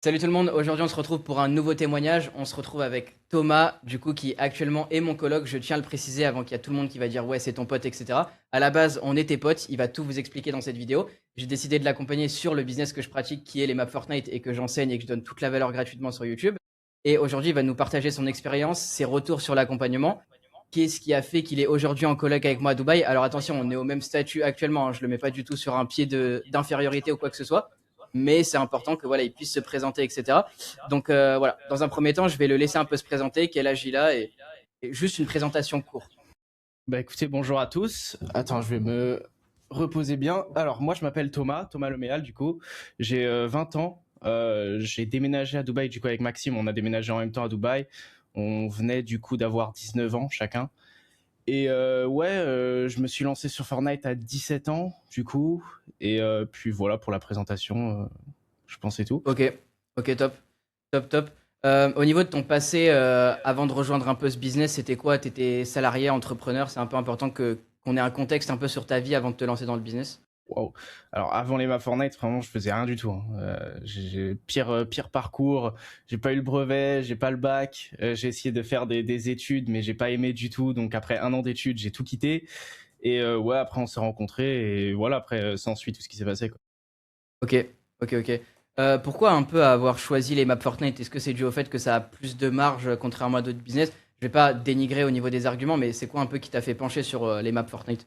Salut tout le monde, aujourd'hui on se retrouve pour un nouveau témoignage. On se retrouve avec Thomas, du coup, qui actuellement est mon coloc. Je tiens à le préciser avant qu'il y a tout le monde qui va dire ouais, c'est ton pote, etc. À la base, on était potes, il va tout vous expliquer dans cette vidéo. J'ai décidé de l'accompagner sur le business que je pratique, qui est les maps Fortnite et que j'enseigne et que je donne toute la valeur gratuitement sur YouTube. Et aujourd'hui, il va nous partager son expérience, ses retours sur l'accompagnement. Qu'est-ce qui a fait qu'il est aujourd'hui en coloc avec moi à Dubaï? Alors attention, on est au même statut actuellement, hein, je le mets pas du tout sur un pied d'infériorité ou quoi que ce soit, mais c'est important que voilà, il puisse se présenter, etc. Donc voilà, dans un premier temps, je vais le laisser un peu se présenter, quel âge il a et juste une présentation courte. Bah écoutez, bonjour à tous. Attends, je vais me reposer bien. Alors moi je m'appelle Thomas, Thomas Leméal du coup. J'ai 20 ans. J'ai déménagé à Dubaï du coup avec Maxime. On a déménagé en même temps à Dubaï. On venait du coup d'avoir 19 ans chacun. Et je me suis lancé sur Fortnite à 17 ans du coup. Et puis voilà pour la présentation, je pense c'est tout. Ok, ok, top, top, top. Au niveau de ton passé, avant de rejoindre un peu ce business, c'était quoi? T'étais salarié, entrepreneur? C'est un peu important qu'on ait un contexte un peu sur ta vie avant de te lancer dans le business. Wow. Alors avant les maps Fortnite, vraiment, je faisais rien du tout, hein. J'ai pire parcours. J'ai pas eu le brevet, j'ai pas le bac. J'ai essayé de faire des études, mais j'ai pas aimé du tout. Donc après un an d'études, j'ai tout quitté. Et ouais, après on s'est rencontrés et voilà. Après, s'ensuit tout ce qui s'est passé, quoi. Ok, ok, ok. Pourquoi un peu avoir choisi les maps Fortnite? Est-ce que c'est dû au fait que ça a plus de marge contrairement à d'autres business? Je vais pas dénigrer au niveau des arguments, mais c'est quoi un peu qui t'a fait pencher sur les maps Fortnite?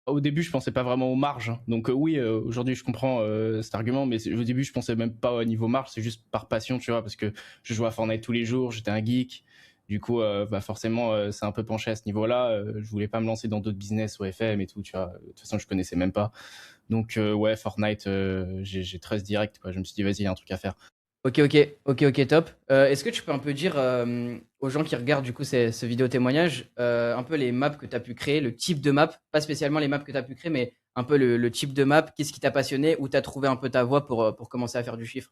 Au début, je pensais pas vraiment aux marges, hein. Donc oui, aujourd'hui, je comprends cet argument, mais au début, je pensais même pas au niveau marge. C'est juste par passion, tu vois, parce que je jouais à Fortnite tous les jours, j'étais un geek. Du coup, bah forcément, c'est un peu penché à ce niveau-là. Je voulais pas me lancer dans d'autres business ou FM et tout, tu vois. De toute façon, je connaissais même pas. Donc ouais, Fortnite, j'ai 13 direct, quoi. Je me suis dit, vas-y, il y a un truc à faire. Ok, ok, ok, ok, top. Est-ce que tu peux un peu dire aux gens qui regardent du coup ce vidéo témoignage, un peu les maps que tu as pu créer, le type de map, pas spécialement les maps que tu as pu créer, mais un peu le type de map, qu'est-ce qui t'a passionné, où tu as trouvé un peu ta voie pour commencer à faire du chiffre?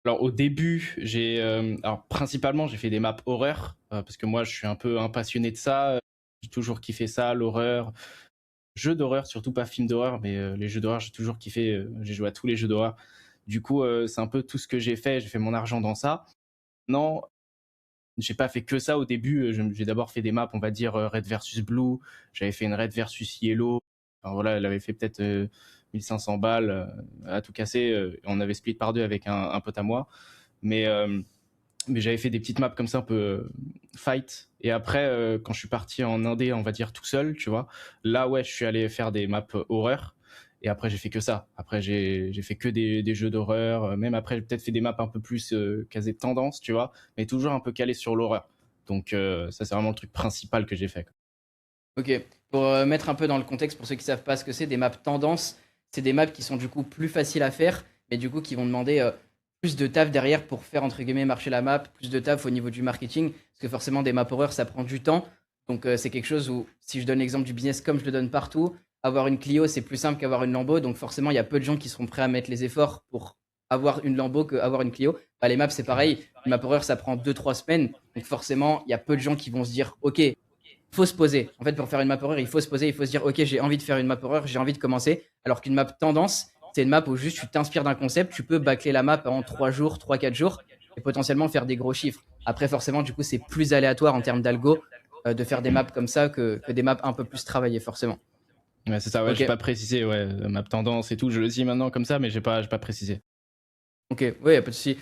Alors au début, alors principalement, j'ai fait des maps horreur, parce que moi, je suis un peu un passionné de ça. J'ai toujours kiffé ça, l'horreur. Jeux d'horreur, surtout pas films d'horreur, mais les jeux d'horreur, j'ai toujours kiffé. J'ai joué à tous les jeux d'horreur. Du coup, c'est un peu tout ce que j'ai fait. J'ai fait mon argent dans ça. Non, j'ai pas fait que ça au début. J'ai d'abord fait des maps, on va dire Red versus Blue. J'avais fait une Red versus Yellow. Enfin, voilà, elle avait fait peut-être 1500 balles à tout casser. On avait split par deux avec un pote à moi. Mais, euh, mais j'avais fait des petites maps comme ça un peu fight. Et après, quand je suis parti en indé, on va dire tout seul, tu vois, là ouais, je suis allé faire des maps horreur. Et après, j'ai fait que ça. Après, j'ai fait que des jeux d'horreur. Même après, j'ai peut-être fait des maps un peu plus casées de tendance, tu vois, mais toujours un peu calé sur l'horreur. Donc ça, c'est vraiment le truc principal que j'ai fait, quoi. Ok, pour mettre un peu dans le contexte, pour ceux qui savent pas ce que c'est, des maps tendance, c'est des maps qui sont du coup plus faciles à faire, mais du coup qui vont demander plus de taf derrière pour faire entre guillemets marcher la map, plus de taf au niveau du marketing, parce que forcément des maps horreur ça prend du temps, donc c'est quelque chose où, si je donne l'exemple du business comme je le donne partout, avoir une Clio c'est plus simple qu'avoir une Lambo, donc forcément il y a peu de gens qui seront prêts à mettre les efforts pour avoir une Lambo qu'avoir une Clio. Bah, les maps c'est pareil, une map horreur ça prend 2 3 semaines, donc forcément il y a peu de gens qui vont se dire ok, faut se poser. En fait, pour faire une map horreur, il faut se poser, il faut se dire, ok, j'ai envie de faire une map horreur, j'ai envie de commencer. Alors qu'une map tendance, c'est une map où juste tu t'inspires d'un concept, tu peux bâcler la map en 3 jours, 3 4 jours, et potentiellement faire des gros chiffres. Après, forcément, du coup, c'est plus aléatoire en termes d'algo de faire des maps comme ça que des maps un peu plus travaillées, forcément. Ouais, c'est ça, ouais, Ok, j'ai pas précisé, ouais, map tendance et tout. Je le dis maintenant comme ça, mais j'ai pas précisé. ok, ouais, y a pas de souci.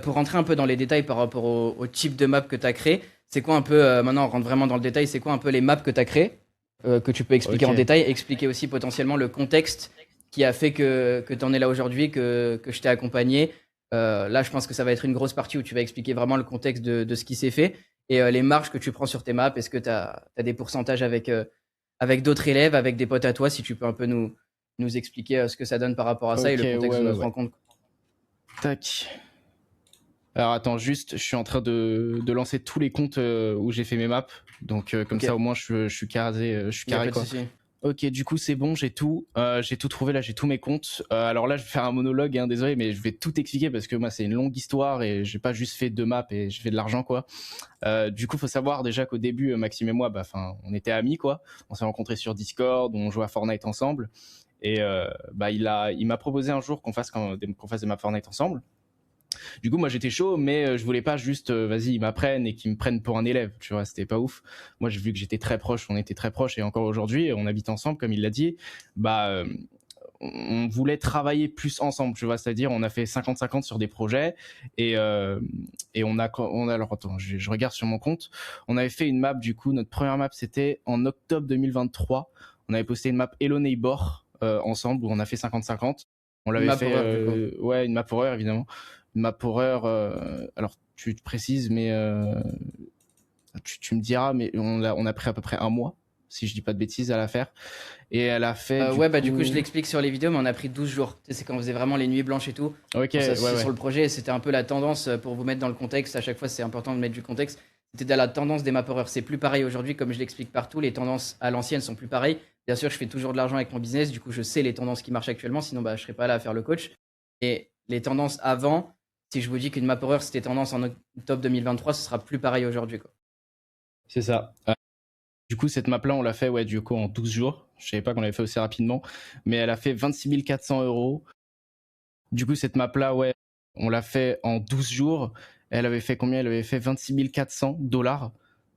Pour rentrer un peu dans les détails par rapport au type de map que tu as créé, c'est quoi un peu, maintenant on rentre vraiment dans le détail, c'est quoi un peu les maps que tu as créées, que tu peux expliquer en Ok. détail, expliquer aussi potentiellement le contexte qui a fait que tu en es là aujourd'hui, que je t'ai accompagné. Là, je pense que ça va être une grosse partie où tu vas expliquer vraiment le contexte de ce qui s'est fait et les marges que tu prends sur tes maps. Est-ce que tu as des pourcentages avec d'autres élèves, avec des potes à toi, si tu peux un peu nous expliquer ce que ça donne par rapport à ça et Ok, le ouais, contexte de ouais, notre ouais. rencontre. Tac. Alors attends, juste, je suis en train de lancer tous les comptes où j'ai fait mes maps. Donc comme Ok, ça au moins je suis carré, je suis il n'y a carré pas de quoi. souci. Ok, du coup c'est bon, j'ai tout trouvé là, j'ai tous mes comptes. Alors là je vais faire un monologue, hein, désolé, mais je vais tout expliquer parce que moi c'est une longue histoire et j'ai pas juste fait deux maps et j'ai fait de l'argent quoi. Du coup faut savoir déjà qu'au début Maxime et moi, bah, on était amis quoi. On s'est rencontrés sur Discord, on jouait à Fortnite ensemble. Et il m'a proposé un jour qu'on fasse des maps Fortnite ensemble. Du coup, moi, j'étais chaud, mais je voulais pas juste, vas-y, ils m'apprennent et qu'ils me prennent pour un élève, tu vois, c'était pas ouf. Moi, j'ai vu que j'étais très proche, on était très proches, et encore aujourd'hui, on habite ensemble, comme il l'a dit, on voulait travailler plus ensemble, tu vois, c'est-à-dire on a fait 50-50 sur des projets, et alors attends, je regarde sur mon compte, on avait fait une map, du coup, notre première map, c'était en octobre 2023, on avait posté une map Hello Neighbor ensemble, où on a fait 50-50. On l'avait fait, ouais, une map horreur, évidemment. Une map horreur, alors tu te précises, mais tu me diras, mais on a pris à peu près un mois, si je dis pas de bêtises, à la faire. Et elle a fait du coup je l'explique sur les vidéos, mais on a pris 12 jours. Tu sais, c'est quand on faisait vraiment les nuits blanches et tout. Ok, On ouais. sur le projet, c'était un peu la tendance pour vous mettre dans le contexte. À chaque fois, c'est important de mettre du contexte. C'était dans la tendance des map horror. C'est plus pareil aujourd'hui, comme je l'explique partout. Les tendances à l'ancienne sont plus pareilles. Bien sûr, je fais toujours de l'argent avec mon business. Du coup, je sais les tendances qui marchent actuellement. Sinon, je serais pas là à faire le coach. Et les tendances avant, si je vous dis qu'une map horror c'était tendance en octobre 2023, ce sera plus pareil aujourd'hui, quoi. C'est ça. Du coup, cette map-là, on l'a fait, ouais, du coup, en 12 jours. Je savais pas qu'on l'avait fait aussi rapidement, mais elle a fait 26 400 €. Du coup, cette map-là, ouais, on l'a fait en 12 jours. Elle avait fait combien? Elle avait fait 26 400 $.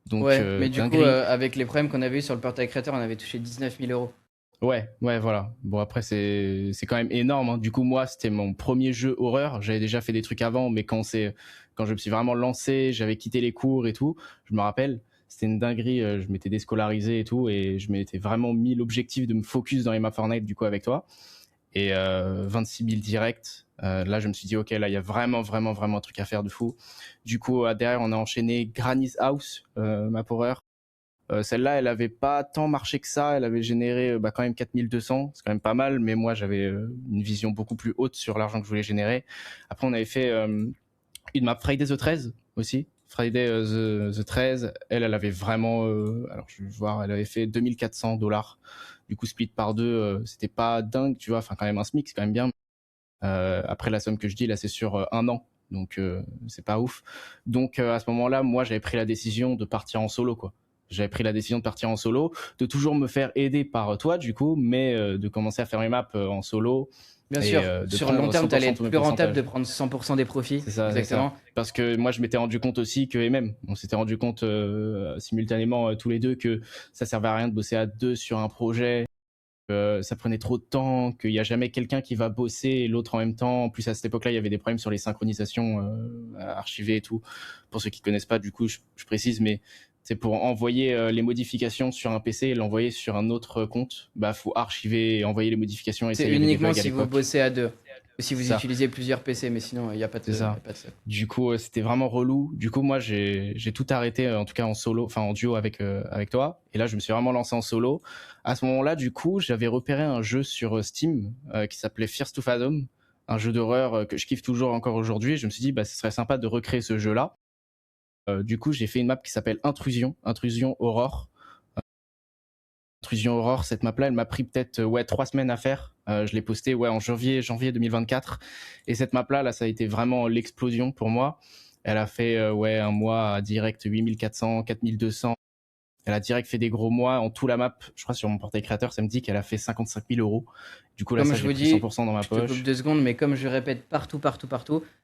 Donc, Ouais, mais du coup, dinguerie. avec les problèmes qu'on avait eu sur le portail créateur, on avait touché 19 000 €. Ouais, voilà. Bon, après, c'est quand même énorme, hein. Du coup, moi, c'était mon premier jeu horreur. J'avais déjà fait des trucs avant, mais quand je me suis vraiment lancé, j'avais quitté les cours et tout, je me rappelle, c'était une dinguerie. Je m'étais déscolarisé et tout, et je m'étais vraiment mis l'objectif de me focus dans les maps Fortnite, du coup, avec toi. Et 26 000 directs. Là, je me suis dit, ok, là, il y a vraiment, vraiment, vraiment un truc à faire de fou. Du coup, derrière, on a enchaîné Granny's House, map horreur. Celle-là, elle avait pas tant marché que ça. Elle avait généré quand même 4200. C'est quand même pas mal, mais moi, j'avais une vision beaucoup plus haute sur l'argent que je voulais générer. Après, on avait fait une map Friday the 13 aussi. Friday the 13, elle avait vraiment, alors je vais voir, elle avait fait 2400 $. Du coup, split par deux, c'était pas dingue, tu vois. Enfin, quand même un SMIC, c'est quand même bien. Après la somme que je dis, là, c'est sur un an. Donc, c'est pas ouf. Donc, à ce moment-là, moi, j'avais pris la décision de partir en solo, quoi. J'avais pris la décision de partir en solo, de toujours me faire aider par toi, du coup, mais de commencer à faire mes maps en solo. Bien sûr, sur le long terme, tu allais être plus rentable de prendre 100% des profits. C'est ça, exactement. C'est ça. Parce que moi, je m'étais rendu compte aussi que, et même, on s'était rendu compte simultanément tous les deux que ça servait à rien de bosser à deux sur un projet. Ça prenait trop de temps, qu'il n'y a jamais quelqu'un qui va bosser et l'autre en même temps. En plus, à cette époque-là, il y avait des problèmes sur les synchronisations archivées et tout. Pour ceux qui connaissent pas, du coup, je précise, mais c'est pour envoyer les modifications sur un PC et l'envoyer sur un autre compte. Faut archiver et envoyer les modifications. Et c'est uniquement si vous bossez à deux. Ou si vous utilisez plusieurs PC, mais sinon, il n'y a pas de ça. Du coup, c'était vraiment relou. Du coup, moi, j'ai tout arrêté, en tout cas en solo, enfin en duo avec toi. Et là, je me suis vraiment lancé en solo. À ce moment-là, du coup, j'avais repéré un jeu sur Steam qui s'appelait Fears to Fathom, un jeu d'horreur que je kiffe toujours encore aujourd'hui. Je me suis dit, ce serait sympa de recréer ce jeu-là. Du coup, j'ai fait une map qui s'appelle Intrusion Aurore. Intrusion Aurore, cette map-là, elle m'a pris peut-être 3 semaines à faire. Je l'ai postée en janvier 2024. Et cette map-là, là, ça a été vraiment l'explosion pour moi. Elle a fait un mois à direct 8400, 4200. Elle a direct fait des gros mois. En tout la map, je crois sur mon portail créateur, ça me dit qu'elle a fait 55 000 €. Du coup, là, comme ça, je vous j'ai pris dis, 100% dans ma poche. Je te coupe 2 secondes, mais comme je répète partout,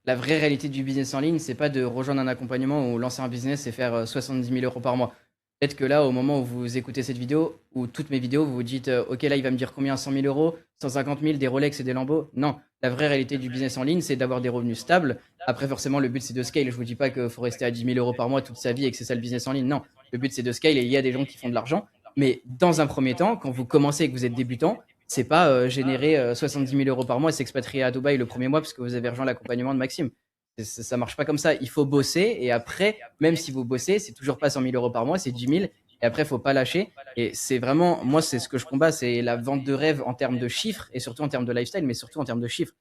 la vraie réalité du business en ligne, c'est pas de rejoindre un accompagnement ou lancer un business et faire 70 000 € par mois. Peut-être que là, au moment où vous écoutez cette vidéo, ou toutes mes vidéos, vous vous dites ok, là, il va me dire combien? 100 000 €, 150 000, des Rolex et des Lambeaux? Non, la vraie réalité du business en ligne, c'est d'avoir des revenus stables. Après, forcément, le but, c'est de scale. Je vous dis pas qu'il faut rester à 10 000 € par mois toute sa vie et que c'est ça le business en ligne. Non, le but, c'est de scale et il y a des gens qui font de l'argent. Mais dans un premier temps, quand vous commencez et que vous êtes débutant, c'est pas générer 70 000 € par mois et s'expatrier à Dubaï le premier mois parce que vous avez rejoint l'accompagnement de Maxime. Ça marche pas comme ça. Il faut bosser et après, même si vous bossez, c'est toujours pas 100 000 € par mois, c'est 10 000. Et après, faut pas lâcher. Et c'est vraiment, moi, c'est ce que je combats, c'est la vente de rêve en termes de chiffres et surtout en termes de lifestyle, mais surtout en termes de chiffres.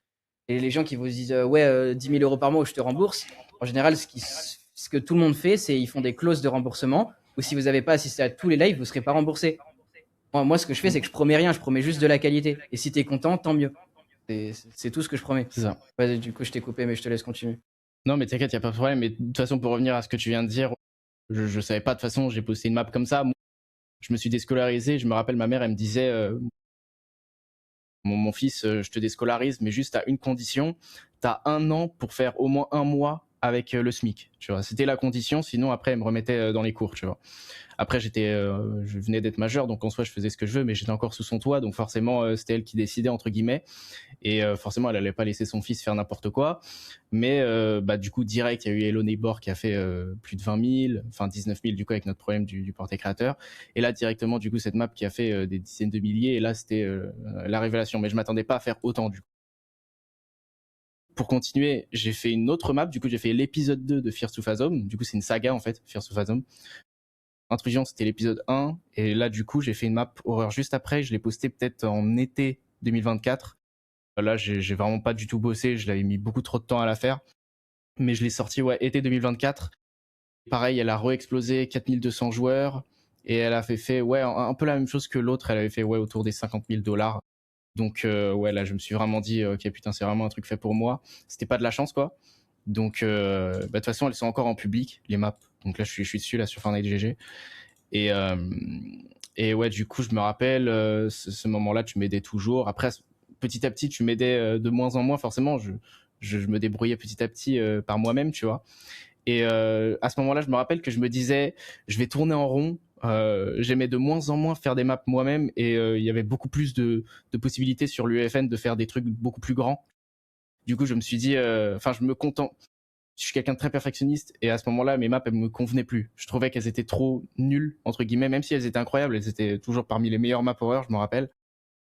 Et les gens qui vous disent 10 000 € par mois où je te rembourse, en général, ce que tout le monde fait, c'est ils font des clauses de remboursement ou si vous n'avez pas assisté à tous les lives, vous serez pas remboursé. Moi, ce que je fais, c'est que je promets rien, je promets juste de la qualité. Et si tu es content, tant mieux. C'est tout ce que je promets. C'est ça. Ouais, du coup, je t'ai coupé, mais je te laisse continuer. Non, mais t'inquiète, il n'y a pas de problème. Mais de toute façon, pour revenir à ce que tu viens de dire, je savais pas, de toute façon, j'ai posté une map comme ça. Moi, je me suis déscolarisé. Je me rappelle, ma mère, elle me disait mon fils, je te déscolarise, mais juste à une condition, t'as 1 an pour faire au moins 1 mois avec le SMIC, tu vois. C'était la condition, sinon après, elle me remettait dans les cours, tu vois. Après, je venais d'être majeur, donc en soi, je faisais ce que je veux, mais j'étais encore sous son toit, donc forcément, c'était elle qui décidait, entre guillemets. Et forcément, elle allait pas laisser son fils faire n'importe quoi. Mais du coup, direct, il y a eu Hello Neighbor qui a fait plus de 20 000, enfin 19 000 du coup avec notre problème du porté créateur. Et là, directement, du coup, cette map qui a fait des dizaines de milliers. Et là, c'était la révélation. Mais je m'attendais pas à faire autant du coup. Pour continuer, j'ai fait une autre map. Du coup, j'ai fait l'épisode 2 de Fear to Fathom. Du coup, c'est une saga en fait, Fear to Fathom. Intrusion, c'était l'épisode 1. Et là, du coup, j'ai fait une map horreur juste après. Je l'ai posté peut-être en été 2024. Là, j'ai vraiment pas du tout bossé. Je l'avais mis beaucoup trop de temps à la faire. Mais je l'ai sorti, ouais, été 2024. Pareil, elle a re-explosé 4200 joueurs. Et elle a fait ouais, un peu la même chose que l'autre. Elle avait fait, ouais, autour des 50 000 $. Donc, ouais, là, je me suis vraiment dit, ok, putain, c'est vraiment un truc fait pour moi. C'était pas de la chance, quoi. Donc, de toute façon, elles sont encore en public, les maps. Donc là, je suis dessus, là, sur Fortnite GG. Et ouais, du coup, je me rappelle, ce moment-là, tu m'aidais toujours. Après, petit à petit, tu m'aidais de moins en moins. Forcément, je me débrouillais petit à petit par moi-même, tu vois. Et à ce moment-là, je me rappelle que je me disais, je vais tourner en rond. J'aimais de moins en moins faire des maps moi-même et il y avait beaucoup plus de possibilités sur l'UEFN de faire des trucs beaucoup plus grands. Du coup, je me suis dit, enfin, je me contente. Je suis quelqu'un de très perfectionniste et à ce moment-là, mes maps, elles me convenaient plus. Je trouvais qu'elles étaient trop nulles, entre guillemets, même si elles étaient incroyables, elles étaient toujours parmi les meilleures maps horreur, je me rappelle.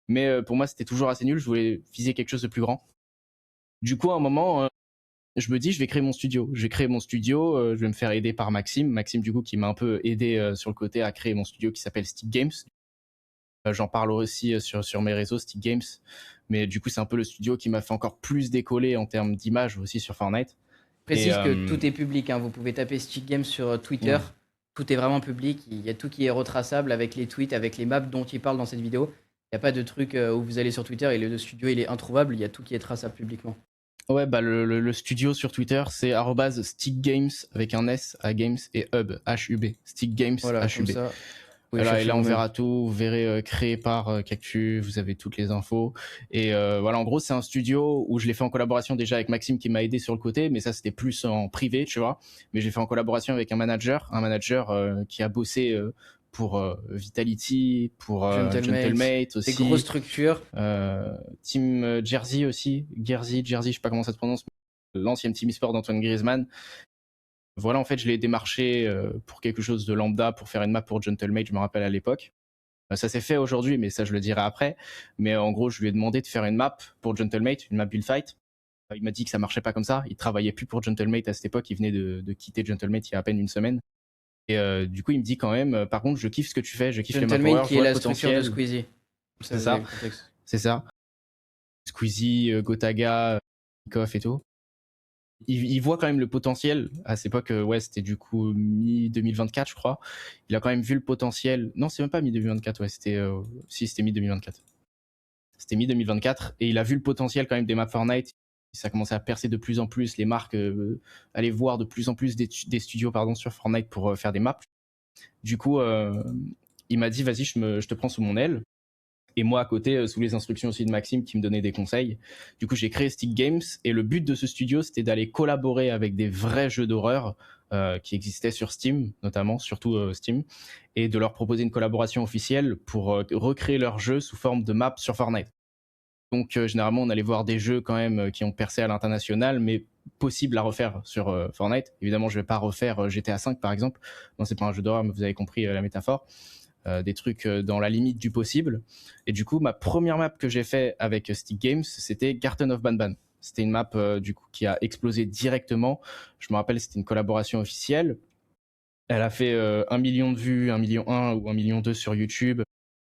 Mais pour moi, c'était toujours assez nul, je voulais viser quelque chose de plus grand. Du coup, à un moment, je me dis, je vais créer mon studio. Je vais créer mon studio, je vais me faire aider par Maxime. Maxime, du coup, qui m'a un peu aidé sur le côté à créer mon studio qui s'appelle Stick Games. J'en parle aussi sur mes réseaux, Stick Games. Mais du coup, c'est un peu le studio qui m'a fait encore plus décoller en termes d'image aussi sur Fortnite. Précise que tout est public, hein. Vous pouvez taper Stick Games sur Twitter. Ouais. Tout est vraiment public. Il y a tout qui est retraçable avec les tweets, avec les maps dont il parle dans cette vidéo. Il n'y a pas de truc où vous allez sur Twitter et le studio il est introuvable. Il y a tout qui est traçable publiquement. Ouais, bah le studio sur Twitter, c'est @stickgames avec un S à Games et Hub, H-U-B. Stick Games, Voilà, comme H-U-B. ça. Voilà, et là on verra tout, vous verrez créé par Cactus, vous avez toutes les infos. Et voilà, en gros c'est un studio où je l'ai fait en collaboration déjà avec Maxime qui m'a aidé sur le côté, mais ça c'était plus en privé, tu vois. Mais j'ai fait en collaboration avec un manager qui a bossé pour Vitality, pour Gentlemate aussi. Des grosses structures. Team Jersey aussi, Jersey, je sais pas comment ça se prononce, l'ancienne Team eSport d'Antoine Griezmann. Voilà, en fait, je l'ai démarché pour quelque chose de lambda, pour faire une map pour Gentlemate, je me rappelle à l'époque. Ça s'est fait aujourd'hui, mais ça, je le dirai après. Mais en gros, je lui ai demandé de faire une map pour Gentlemate, une map build fight. Il m'a dit que ça marchait pas comme ça. Il travaillait plus pour Gentlemate à cette époque. Il venait de quitter Gentlemate il y a à peine une semaine. Et du coup, il me dit quand même, par contre, je kiffe ce que tu fais, je kiffe les map Gentleman horror, qui je est vois la le structure de potentiel. Squeezie. C'est ça. C'est ça. Squeezie, Gotaga, Koff et tout. Il voit quand même le potentiel. À cette époque, ouais, c'était du coup mi-2024, je crois. Il a quand même vu le potentiel. Non, c'est même pas mi-2024, ouais, c'était mi-2024. C'était mi-2024 et il a vu le potentiel quand même des maps Fortnite. Ça commençait à percer de plus en plus. Les marques allaient voir de plus en plus des studios sur Fortnite pour faire des maps. Du coup, il m'a dit, vas-y, je te prends sous mon aile. Et moi, à côté, sous les instructions aussi de Maxime qui me donnait des conseils. Du coup, j'ai créé Stick Games et le but de ce studio, c'était d'aller collaborer avec des vrais jeux d'horreur qui existaient sur Steam, notamment, surtout Steam, et de leur proposer une collaboration officielle pour recréer leurs jeux sous forme de map sur Fortnite. Donc, généralement, on allait voir des jeux quand même qui ont percé à l'international, mais possible à refaire sur Fortnite. Évidemment, je vais pas refaire GTA V, par exemple. Non, c'est pas un jeu d'horreur, mais vous avez compris la métaphore. Des trucs dans la limite du possible. Et du coup, ma première map que j'ai fait avec Stick Games, c'était Garden of Banban. C'était une map du coup qui a explosé directement. Je me rappelle, c'était une collaboration officielle. Elle a fait 1 million de vues, 1 million 1 ou 1 million 2 sur YouTube,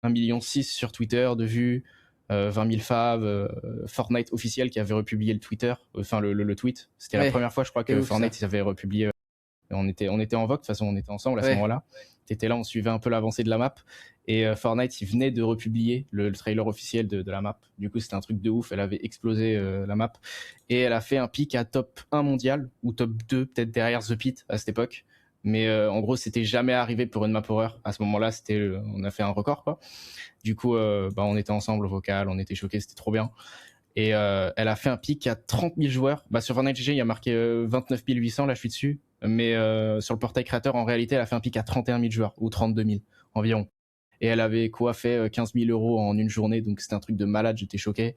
1 million 6 sur Twitter de vues, 20 000 faves, Fortnite officiel qui avait republié le Twitter, enfin le tweet. C'était la première fois, je crois, que Fortnite ils avaient republié. On était en vogue, de toute façon, on était ensemble à ce moment-là. T'étais là, on suivait un peu l'avancée de la map. Et Fortnite, il venait de republier le trailer officiel de la map. Du coup, c'était un truc de ouf. Elle avait explosé la map. Et elle a fait un pic à top 1 mondial, ou top 2, peut-être derrière The Pit à cette époque. mais en gros, c'était jamais arrivé pour une map horreur. À ce moment-là, on a fait un record, quoi. Du coup, on était ensemble au vocal, on était choqués, c'était trop bien. Et elle a fait un pic à 30 000 joueurs. Sur Fortnite GG, il y a marqué 29 800, là je suis dessus. Mais sur le portail créateur, en réalité, elle a fait un pic à 31 000 joueurs, ou 32 000 environ. Et elle avait fait 15 000 euros en une journée, donc c'était un truc de malade, j'étais choqué.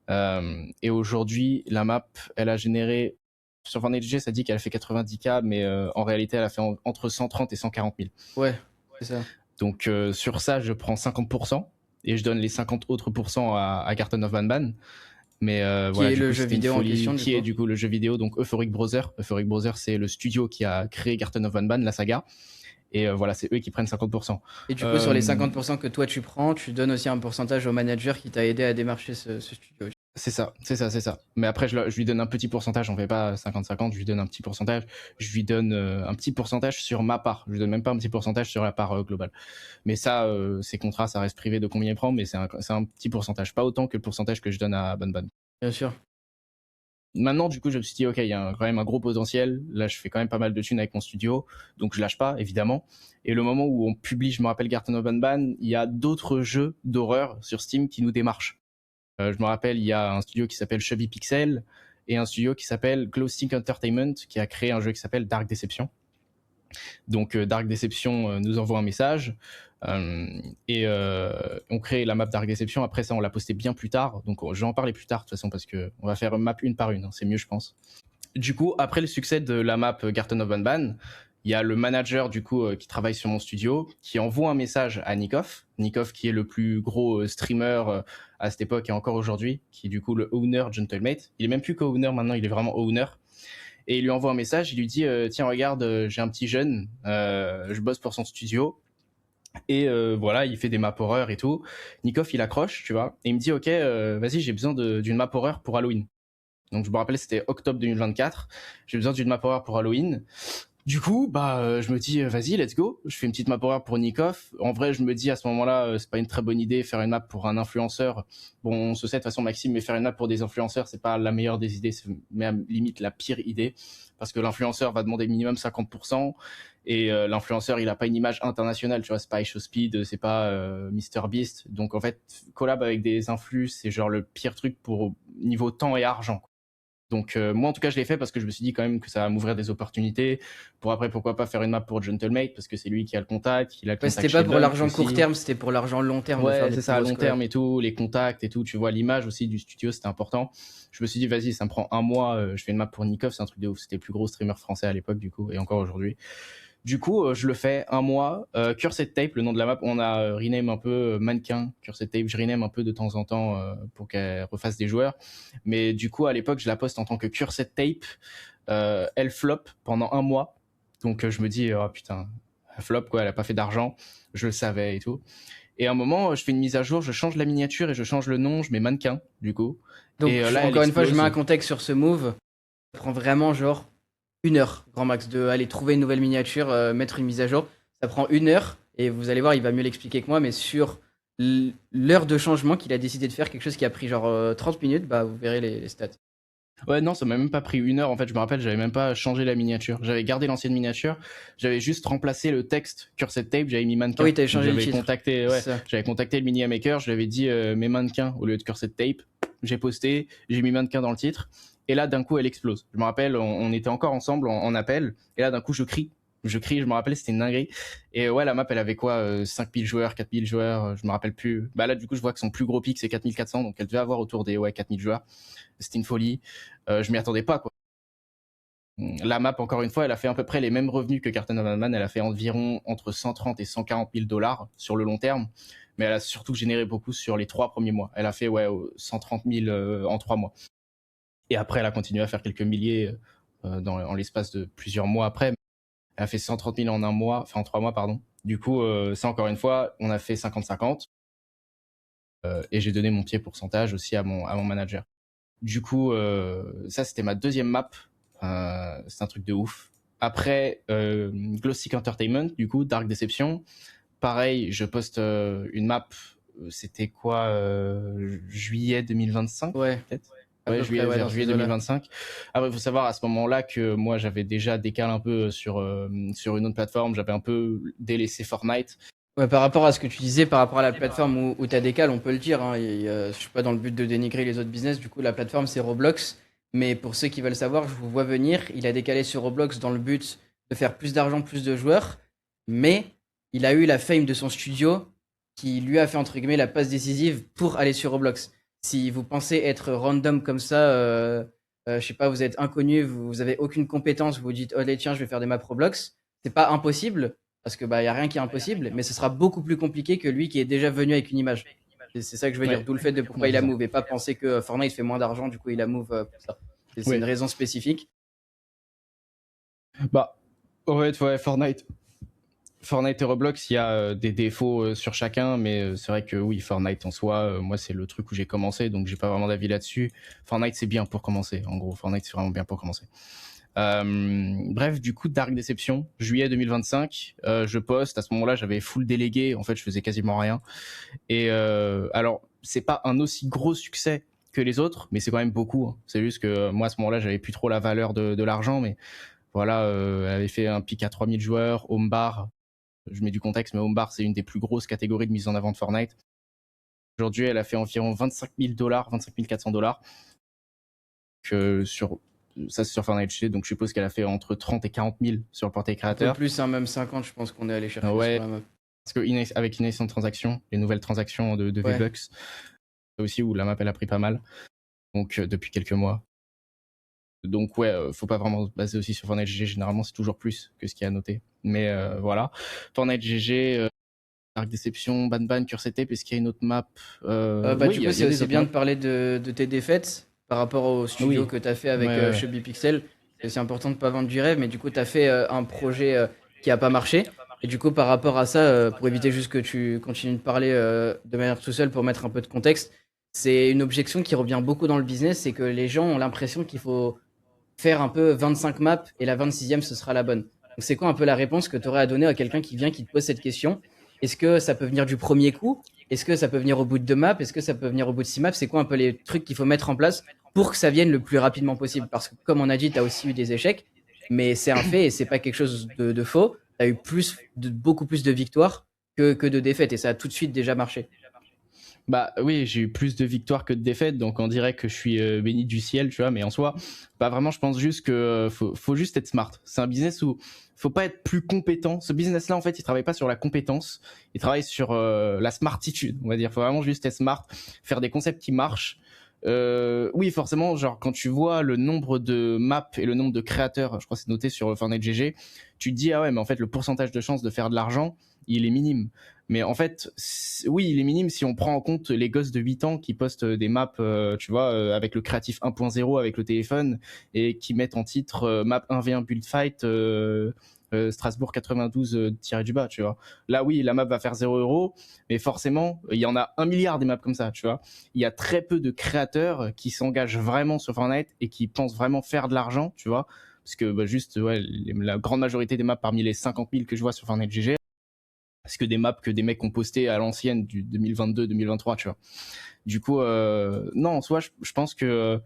Et aujourd'hui, la map, elle a généré, sur Fortnite GG, ça dit qu'elle a fait 90K, mais en réalité, elle a fait entre 130 et 140 000. Ouais, c'est ça. Donc sur ça, je prends 50%, et je donne les 50 autres pourcents à Garten of Banban. Mais qui est le jeu vidéo en question, qui est du coup le jeu vidéo, donc Euphoric Brothers. Euphoric Brothers, c'est le studio qui a créé Garten of Banban, la saga. Et voilà, c'est eux qui prennent 50%. Et du coup, sur les 50% que toi tu prends, tu donnes aussi un pourcentage au manager qui t'a aidé à démarcher ce studio. C'est ça. Mais après, je lui donne un petit pourcentage, on fait pas 50-50, je lui donne un petit pourcentage. Je lui donne un petit pourcentage sur ma part. Je lui donne même pas un petit pourcentage sur la part globale. Mais ça, ces contrats, ça reste privé de combien il prend, mais c'est un petit pourcentage. Pas autant que le pourcentage que je donne à Banban. Bien sûr. Maintenant, du coup, je me suis dit, ok, il y a quand même un gros potentiel. Là, je fais quand même pas mal de thunes avec mon studio, donc je lâche pas, évidemment. Et le moment où on publie, je me rappelle, Garten of Banban, il y a d'autres jeux d'horreur sur Steam qui nous démarchent. Je me rappelle, il y a un studio qui s'appelle Chubby Pixel et un studio qui s'appelle Glowstick Entertainment qui a créé un jeu qui s'appelle Dark Deception. Donc Dark Deception nous envoie un message et on crée la map Dark Deception. Après ça, on l'a posté bien plus tard. Donc je vais en parler plus tard de toute façon parce que on va faire map une par une. Hein, c'est mieux, je pense. Du coup, après le succès de la map Garten of Banban, il y a le manager du coup qui travaille sur mon studio qui envoie un message à Nikoff qui est le plus gros streamer à cette époque et encore aujourd'hui, qui est du coup le owner Gentlemate. Il est même plus co-owner maintenant, il est vraiment owner. Et il lui envoie un message, il lui dit tiens regarde, j'ai un petit jeune, je bosse pour son studio. Et voilà, il fait des maps horreur et tout. Nikoff il accroche, tu vois, et il me dit ok, vas-y, j'ai besoin d'une map horreur pour Halloween. Donc je me rappelle, c'était octobre 2024. J'ai besoin d'une map horreur pour Halloween. Du coup, je me dis, vas-y, let's go. Je fais une petite map horreur pour Nikoff. En vrai, je me dis à ce moment-là, c'est pas une très bonne idée faire une map pour un influenceur. Bon, on se sait de toute façon, Maxime, mais faire une map pour des influenceurs, c'est pas la meilleure des idées, c'est même limite la pire idée. Parce que l'influenceur va demander minimum 50%. Et l'influenceur, il a pas une image internationale, tu vois, c'est pas Speed, c'est pas MrBeast. Donc en fait, collab avec des influx, c'est genre le pire truc pour niveau temps et argent. Donc moi en tout cas je l'ai fait parce que je me suis dit quand même que ça va m'ouvrir des opportunités pour après pourquoi pas faire une map pour Gentlemate parce que c'est lui qui a le contact, il a le contact. C'était pas pour l'argent court terme, c'était pour l'argent long terme. Ouais, c'est ça, long terme et tout, les contacts et tout, tu vois, l'image aussi du studio, c'était important. Je me suis dit vas-y, ça me prend un mois, je fais une map pour Nikoff, c'est un truc de ouf, c'était le plus gros streamer français à l'époque du coup et encore aujourd'hui. Du coup, je le fais un mois. Cursed Tape, le nom de la map, on a rename un peu mannequin. Cursed Tape, je rename un peu de temps en temps pour qu'elle refasse des joueurs. Mais du coup, à l'époque, je la poste en tant que Cursed Tape. Elle flop pendant un mois. Donc je me dis, oh putain, elle flop quoi, elle a pas fait d'argent. Je le savais et tout. Et à un moment, je fais une mise à jour, je change la miniature et je change le nom, je mets mannequin du coup. Donc et là, encore une fois, je mets un contexte sur ce move. Ça prend vraiment genre 1 heure, grand max, de aller trouver une nouvelle miniature, mettre une mise à jour. Ça prend 1 heure et vous allez voir, il va mieux l'expliquer que moi, mais sur l'heure de changement qu'il a décidé de faire, quelque chose qui a pris genre 30 minutes, vous verrez les stats. Ouais, non, ça m'a même pas pris 1 heure. En fait, je me rappelle, j'avais même pas changé la miniature. J'avais gardé l'ancienne miniature. J'avais juste remplacé le texte Cursed Tape. J'avais mis mannequin. Ah oui, t'avais changé le titre. J'avais contacté le mini maker. Je lui avais dit mes mannequins au lieu de Cursed Tape. J'ai posté. J'ai mis mannequin dans le titre. Et là, d'un coup, elle explose. Je me rappelle, on était encore ensemble en appel. Et là, d'un coup, je crie, je me rappelle, c'était une dinguerie. Et ouais, la map, elle avait quoi 5000 joueurs, 4000 joueurs, je me rappelle plus. Là, du coup, je vois que son plus gros pic, c'est 4400, donc elle devait avoir autour des 4000 joueurs. C'était une folie. Je m'y attendais pas, quoi. La map, encore une fois, elle a fait à peu près les mêmes revenus que Garten of Banban. Elle a fait environ entre 130 et 140 000 dollars sur le long terme. Mais elle a surtout généré beaucoup sur les 3 premiers mois. Elle a fait 130 000 en 3 mois. Et après, elle a continué à faire quelques milliers en l'espace de plusieurs mois après. Elle a fait 130 000 en 3 mois, pardon. Du coup, ça, encore une fois, on a fait 50-50. Et j'ai donné mon petit pourcentage aussi à mon manager. Du coup, ça, c'était ma deuxième map. C'est un truc de ouf. Après, Glowstick Entertainment, du coup, Dark Deception. Pareil, je poste une map, c'était quoi juillet 2025 Ouais. peut-être. À peu près, ouais, vers dans juillet ces eaux-là. 2025. Après, il faut savoir à ce moment-là que moi, j'avais déjà décalé un peu sur une autre plateforme. J'avais un peu délaissé Fortnite. Ouais, par rapport à ce que tu disais, par rapport à la plateforme où tu as décalé, on peut le dire. Hein, je suis pas dans le but de dénigrer les autres business. Du coup, la plateforme, c'est Roblox. Mais pour ceux qui veulent savoir, je vous vois venir. Il a décalé sur Roblox dans le but de faire plus d'argent, plus de joueurs. Mais il a eu la fame de son studio qui lui a fait, entre guillemets, la passe décisive pour aller sur Roblox. Si vous pensez être random comme ça, je sais pas, vous êtes inconnu, vous avez aucune compétence, vous vous dites, oh, allez, tiens, je vais faire des maps Roblox. C'est pas impossible parce que bah y a rien qui est impossible, mais ce sera beaucoup plus compliqué que lui qui est déjà venu avec une image. C'est ça que je veux dire, Ouais, d'où le fait de pourquoi ouais, il c'est a ça. move et pas penser que Fortnite fait moins d'argent, du coup il a move pour ça. C'est une Ouais. raison spécifique. Bah, ouais, Fortnite. Fortnite et Roblox, il y a des défauts sur chacun, mais c'est vrai que oui, Fortnite en soi, moi c'est le truc où j'ai commencé, donc j'ai pas vraiment d'avis là-dessus. Fortnite c'est bien pour commencer, en gros, Fortnite c'est vraiment bien pour commencer. Bref, du coup, Dark Deception, juillet 2025, je poste. À ce moment-là, j'avais full délégué. En fait, je faisais quasiment rien. Et alors, c'est pas un aussi gros succès que les autres, mais c'est quand même beaucoup. Hein. C'est juste que moi, à ce moment-là, j'avais plus trop la valeur de l'argent, mais voilà, elle avait fait un pic à 3000 joueurs. Homebar, je mets du contexte, mais Homebar, c'est une des plus grosses catégories de mise en avant de Fortnite. Aujourd'hui, elle a fait environ 25 000 dollars, 25 400 dollars. Sur ça c'est sur Fortnite HT, donc je suppose qu'elle a fait entre 30 et 40 000 sur le portail Un peu créateur. plus, hein, même 50, je pense qu'on est allé chercher sur Ouais, la map. parce que avec Innocent Transaction, les nouvelles transactions de Ouais. V-Bucks, aussi où la map elle a pris pas mal, donc depuis quelques mois. Donc ouais, faut pas vraiment se baser aussi sur Fortnite GG, généralement c'est toujours plus que ce qui est annoté. Mais voilà, Fortnite GG, Dark Deception, Ban Ban, Curseté, puisqu'il y a une autre map. Bah, Oui, du coup, il y c'est a des aussi autres bien maps. de parler de tes défaites par rapport au studio Oui, que tu as fait ouais, avec ouais. Chubby Pixel. C'est aussi important de pas vendre du rêve, mais du coup, tu as fait un projet qui a pas marché. Et du coup, par rapport à ça, pour éviter juste que tu continues de parler de manière tout seul pour mettre un peu de contexte, c'est une objection qui revient beaucoup dans le business, c'est que les gens ont l'impression qu'il faut faire un peu 25 maps et la 26e, ce sera la bonne. Donc, c'est quoi un peu la réponse que tu aurais à donner à quelqu'un qui vient, qui te pose cette question? Est-ce que ça peut venir du premier coup? Est-ce que ça peut venir au bout de 2 maps? Est-ce que ça peut venir au bout de 6 maps? C'est quoi un peu les trucs qu'il faut mettre en place pour que ça vienne le plus rapidement possible? Parce que, comme on a dit, tu as aussi eu des échecs, mais c'est un fait et c'est pas quelque chose de faux. Tu as eu beaucoup plus de victoires que de défaites et ça a tout de suite déjà marché. Bah oui, j'ai eu plus de victoires que de défaites, donc on dirait que je suis béni du ciel, tu vois, mais en soi, pas vraiment, je pense juste que faut juste être smart. C'est un business où faut pas être plus compétent. Ce business-là, en fait, il travaille pas sur la compétence, il travaille sur la smartitude, on va dire. Faut vraiment juste être smart, faire des concepts qui marchent. Oui, forcément, genre quand tu vois le nombre de maps et le nombre de créateurs, je crois que c'est noté sur Fortnite GG, tu te dis ah ouais, mais en fait le pourcentage de chance de faire de l'argent, il est minime. Mais en fait, oui, il est minime si on prend en compte les gosses de 8 ans qui postent des maps, tu vois, avec le créatif 1.0 avec le téléphone et qui mettent en titre map 1v1 build fight Strasbourg 92 tiré du bas, tu vois. Là, oui, la map va faire 0 €, mais forcément, il y en a 1 milliard des maps comme ça, tu vois. Il y a très peu de créateurs qui s'engagent vraiment sur Fortnite et qui pensent vraiment faire de l'argent, tu vois. Parce que bah, juste, ouais, la grande majorité des maps parmi les 50 000 que je vois sur Fortnite GG, parce que des maps que des mecs ont posté à l'ancienne du 2022-2023, tu vois. Du coup, non, en soi, je pense que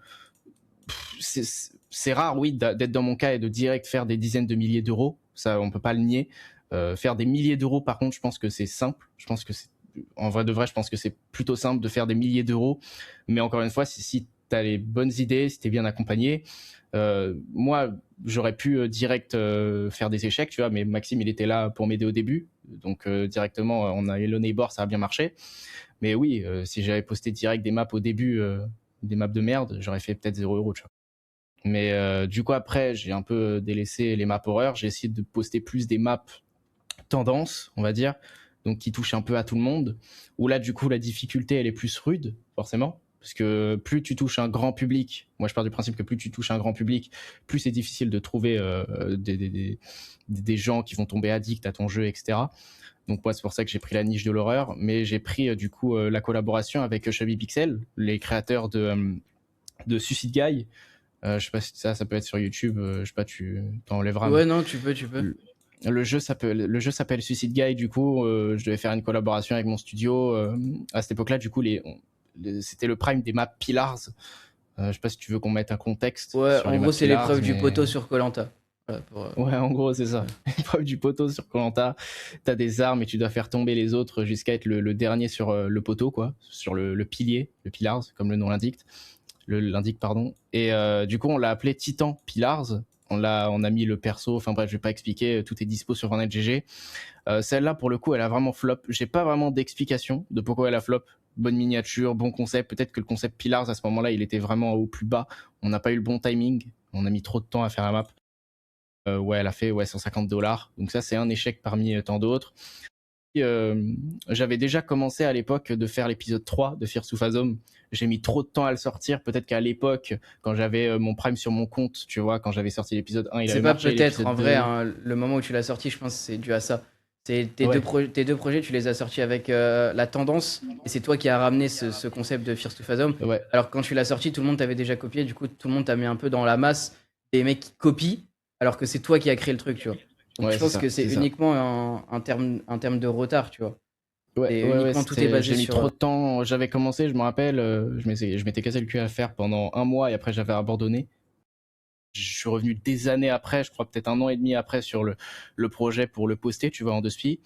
c'est rare, oui, d'être dans mon cas et de direct faire des dizaines de milliers d'euros. Ça, on peut pas le nier. Faire des milliers d'euros, par contre, je pense que c'est simple. Je pense que en vrai de vrai, je pense que c'est plutôt simple de faire des milliers d'euros. Mais encore une fois, si tu as les bonnes idées, si tu es bien accompagné, moi, j'aurais pu direct faire des échecs, tu vois, mais Maxime, il était là pour m'aider au début. Donc, directement, on a le neighbor, ça a bien marché. Mais oui, si j'avais posté direct des maps au début, des maps de merde, j'aurais fait peut-être 0 €, tu vois. Mais du coup, après, j'ai un peu délaissé les maps horreur. J'ai essayé de poster plus des maps tendance, on va dire, donc qui touchent un peu à tout le monde. Où là, du coup, la difficulté, elle est plus rude, forcément. Parce que plus tu touches un grand public, moi je pars du principe que plus tu touches un grand public, plus c'est difficile de trouver des gens qui vont tomber addicts à ton jeu, etc. Donc moi c'est pour ça que j'ai pris la niche de l'horreur, mais j'ai pris du coup la collaboration avec Chubby Pixel, les créateurs de Suicide Guy. Je sais pas si ça peut être sur YouTube, je sais pas, tu t'enlèveras, mais Ouais, non, tu peux. le jeu s'appelle Suicide Guy. Du coup, je devais faire une collaboration avec mon studio. À cette époque-là, du coup, c'était le prime des maps Pillars. Je sais pas si tu veux qu'on mette un contexte Ouais, sur en les gros, maps c'est Pillars, l'épreuve du mais poteau sur koh. ouais, en gros, c'est ça. Épreuve du poteau sur koh. T'as des armes et tu dois faire tomber les autres jusqu'à être le dernier sur le poteau, quoi, sur le pilier, le Pillars, comme le nom l'indique, pardon. Et du coup, on l'a appelé Titan Pillars. On a mis le perso. Enfin bref, je vais pas expliquer. Tout est dispo sur Fortnite GG. Celle-là, pour le coup, elle a vraiment flop. J'ai pas vraiment d'explication de pourquoi elle a flop. Bonne miniature, bon concept. Peut-être que le concept Pillars, à ce moment-là, il était vraiment au plus bas. On n'a pas eu le bon timing. On a mis trop de temps à faire la map. Ouais, elle a fait 150 $. Donc ça, c'est un échec parmi tant d'autres. J'avais déjà commencé à l'époque de faire l'épisode 3 de Fear of Azom. J'ai mis trop de temps à le sortir. Peut-être qu'à l'époque, quand j'avais mon prime sur mon compte, tu vois, quand j'avais sorti l'épisode 1, il C'est avait pas marché. peut-être, en L'épisode vrai, 2, hein, le moment où tu l'as sorti, je pense que c'est dû à ça. C'est ouais, tes deux projets, tu les as sortis avec la tendance, et c'est toi qui as ramené ce concept de Fear to Fathom. ouais, Alors que quand tu l'as sorti, tout le monde t'avait déjà copié, du coup, tout le monde t'a mis un peu dans la masse des mecs qui copient, alors que c'est toi qui as créé le truc, tu vois. Donc ouais, je c'est pense ça, que c'est c'est ça. uniquement un terme de retard, tu vois. Ouais, Et ouais, ouais, uniquement tout est basé j'ai mis sur. trop de temps. J'avais commencé, je me rappelle, je m'étais cassé le cul à le faire pendant un mois et après j'avais abandonné. Je suis revenu des années après, je crois peut-être un an et demi après sur le projet pour le poster, tu vois, en 2spi.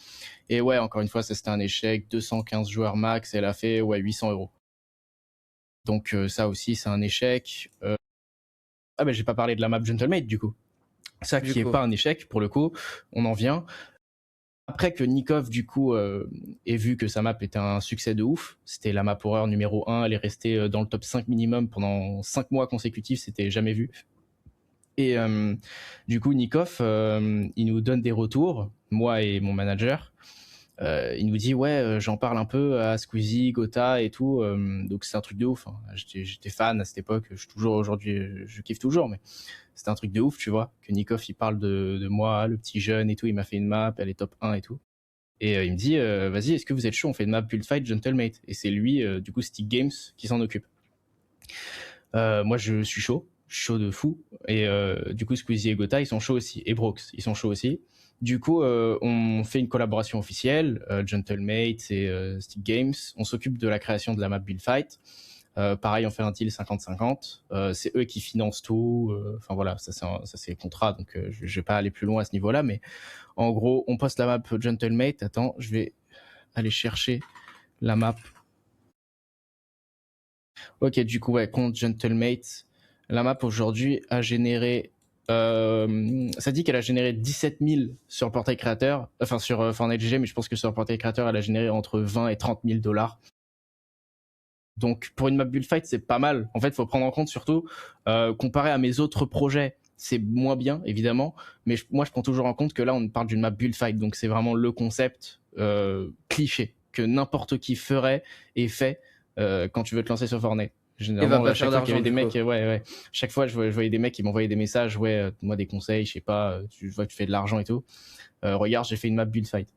Et ouais, encore une fois, ça c'était un échec. 215 joueurs max, elle a fait 800 €. Donc ça aussi, c'est un échec. Ah ben j'ai pas parlé de la map Gentlemate du coup. Ça Du qui est coup, pas un échec pour le coup, on en vient. Après que Nikov du coup ait vu que sa map était un succès de ouf, c'était la map horreur numéro 1, elle est restée dans le top 5 minimum pendant 5 mois consécutifs, c'était jamais vu. Et du coup Nikov, il nous donne des retours, moi et mon manager. Il nous dit ouais, j'en parle un peu à Squeezie, Gotha et tout, donc c'est un truc de ouf, hein. J'étais fan à cette époque, je suis toujours aujourd'hui, je kiffe toujours, mais c'était un truc de ouf, tu vois, que Nikov il parle de moi, le petit jeune et tout, il m'a fait une map, elle est top 1 et tout. Et il me dit vas-y, est-ce que vous êtes chaud, on fait une map Build Fight Gentlemate. Et c'est lui, du coup Stick Games, qui s'en occupe. Moi je suis chaud, de fou. Et du coup Squeezie et Gotha ils sont chauds aussi, et Brox ils sont chauds aussi. Du coup on fait une collaboration officielle, Gentlemate et Stick Games. On s'occupe de la création de la map Build Fight. Pareil, on fait un deal 50-50. C'est eux qui financent tout. Enfin voilà, ça c'est contrat, donc je vais pas aller plus loin à ce niveau-là, mais en gros, on poste la map Gentlemate. Attends, je vais aller chercher la map. Ok, du coup, ouais, compte Gentlemate. La map aujourd'hui a généré. Ça dit qu'elle a généré 17 000 sur le portail créateur, enfin sur Fortnite GG, mais je pense que sur le portail créateur, elle a généré entre 20 et 30 000 $. Donc pour une map build fight, c'est pas mal. En fait, il faut prendre en compte surtout, comparé à mes autres projets, c'est moins bien évidemment, mais moi je prends toujours en compte que là on parle d'une map build fight, donc c'est vraiment le concept cliché que n'importe qui ferait et fait quand tu veux te lancer sur Fortnite. il va Généralement, pas à faire chaque fois qu'il y d'argent avait des du coup. mecs, ouais, chaque fois je voyais des mecs qui m'envoyaient des messages, ouais, moi des conseils, je sais pas, tu vois que tu fais de l'argent et tout. Regarde, j'ai fait une map build fight.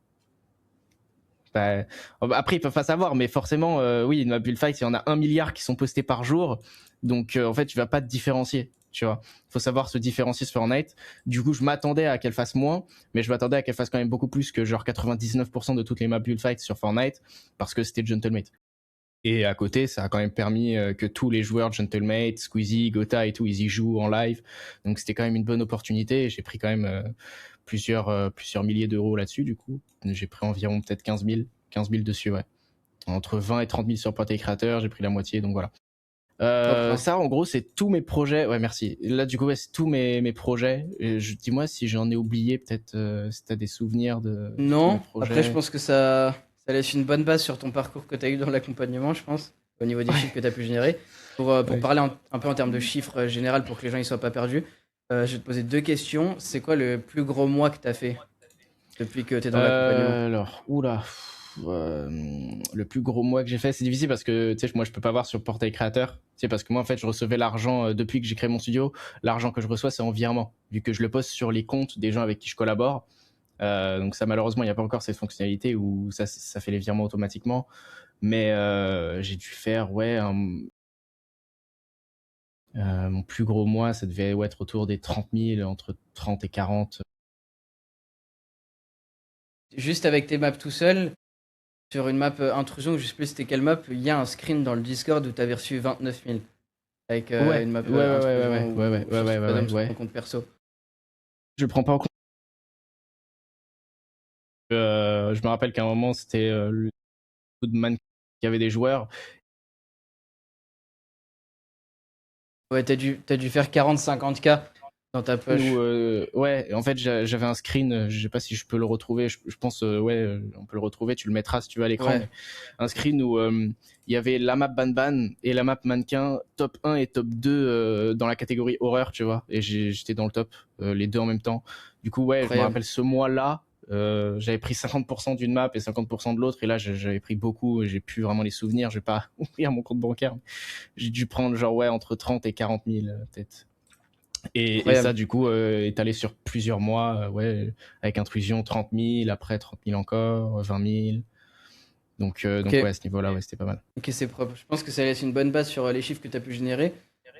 Bah, après, ils peuvent pas savoir, mais forcément, oui, une map build fight, il y en a 1 milliard qui sont postés par jour. Donc, en fait, tu vas pas te différencier. Tu vois, il faut savoir se différencier sur Fortnite. Du coup, je m'attendais à qu'elle fasse moins, mais je m'attendais à qu'elle fasse quand même beaucoup plus que genre 99% de toutes les map build fights sur Fortnite, parce que c'était Gentlemate. Et à côté, ça a quand même permis que tous les joueurs Gentlemate, Squeezie, Gotha et tout, ils y jouent en live. Donc c'était quand même une bonne opportunité. Et j'ai pris quand même plusieurs milliers d'euros là-dessus, du coup. J'ai pris environ peut-être 15 000 dessus, ouais. Entre 20 et 30 000 sur Pointé Créateur, j'ai pris la moitié, donc voilà. Propre, hein. Ça, en gros, c'est tous mes projets. Ouais, merci. Là, du coup, ouais, c'est tous mes projets. Dis-moi si j'en ai oublié, peut-être, si t'as des souvenirs de tous mes Non, après je projets. pense que ça laisse une bonne base sur ton parcours que tu as eu dans l'accompagnement, je pense, au niveau des chiffres que tu as pu générer. Pour Ouais. parler un peu en termes de chiffres général pour que les gens ne soient pas perdus, je vais te poser deux questions. C'est quoi le plus gros mois que tu as fait depuis que tu es dans l'accompagnement? Alors, oula. Le plus gros mois que j'ai fait, c'est difficile parce que tu sais, moi je peux pas voir sur le portail créateur. C'est parce que moi en fait je recevais l'argent depuis que j'ai créé mon studio. L'argent que je reçois c'est en virement, vu que je le poste sur les comptes des gens avec qui je collabore. Donc ça malheureusement il n'y a pas encore cette fonctionnalité où ça fait les virements automatiquement. Mais j'ai dû faire mon plus gros mois ça devait être autour des 30 000, entre 30 et 40. Juste avec tes maps tout seul, sur une map intrusion, je sais plus c'était quelle map, il y a un screen dans le Discord où tu avais reçu 29 000. avec Ouais, une map ouais, ouais, ouais, intrusion ouais, ouais, ou ouais, sur ouais, Superdome ouais, sur ton ouais. compte perso. Je prends pas en compte. Je me rappelle qu'à un moment, c'était le coup de man qui avait des joueurs. Ouais, t'as dû faire 40-50K dans ta Nous, poche. ouais, en fait, j'avais un screen, je sais pas si je peux le retrouver, je pense, ouais, on peut le retrouver, tu le mettras si tu veux à l'écran, Ouais. mais un screen où il y avait la map Ban Ban et la map mannequin, top 1 et top 2 dans la catégorie horreur, tu vois, et j'étais dans le top, les deux en même temps. Du coup, ouais, je me Incroyable. rappelle ce mois-là, j'avais pris 50% d'une map et 50% de l'autre, et là, j'avais pris beaucoup, et j'ai plus vraiment les souvenirs, je vais pas ouvrir mon compte bancaire. J'ai dû prendre genre, ouais, entre 30 et 40 000, peut-être. Et ça, Incroyable. du coup, est allé sur plusieurs mois, ouais, avec intrusion 30 000, après 30 000 encore, 20 000. Donc ouais, Ok. à ce niveau-là, ouais, c'était pas mal. Ok, c'est propre. Je pense que ça laisse une bonne base sur les chiffres que tu as pu générer.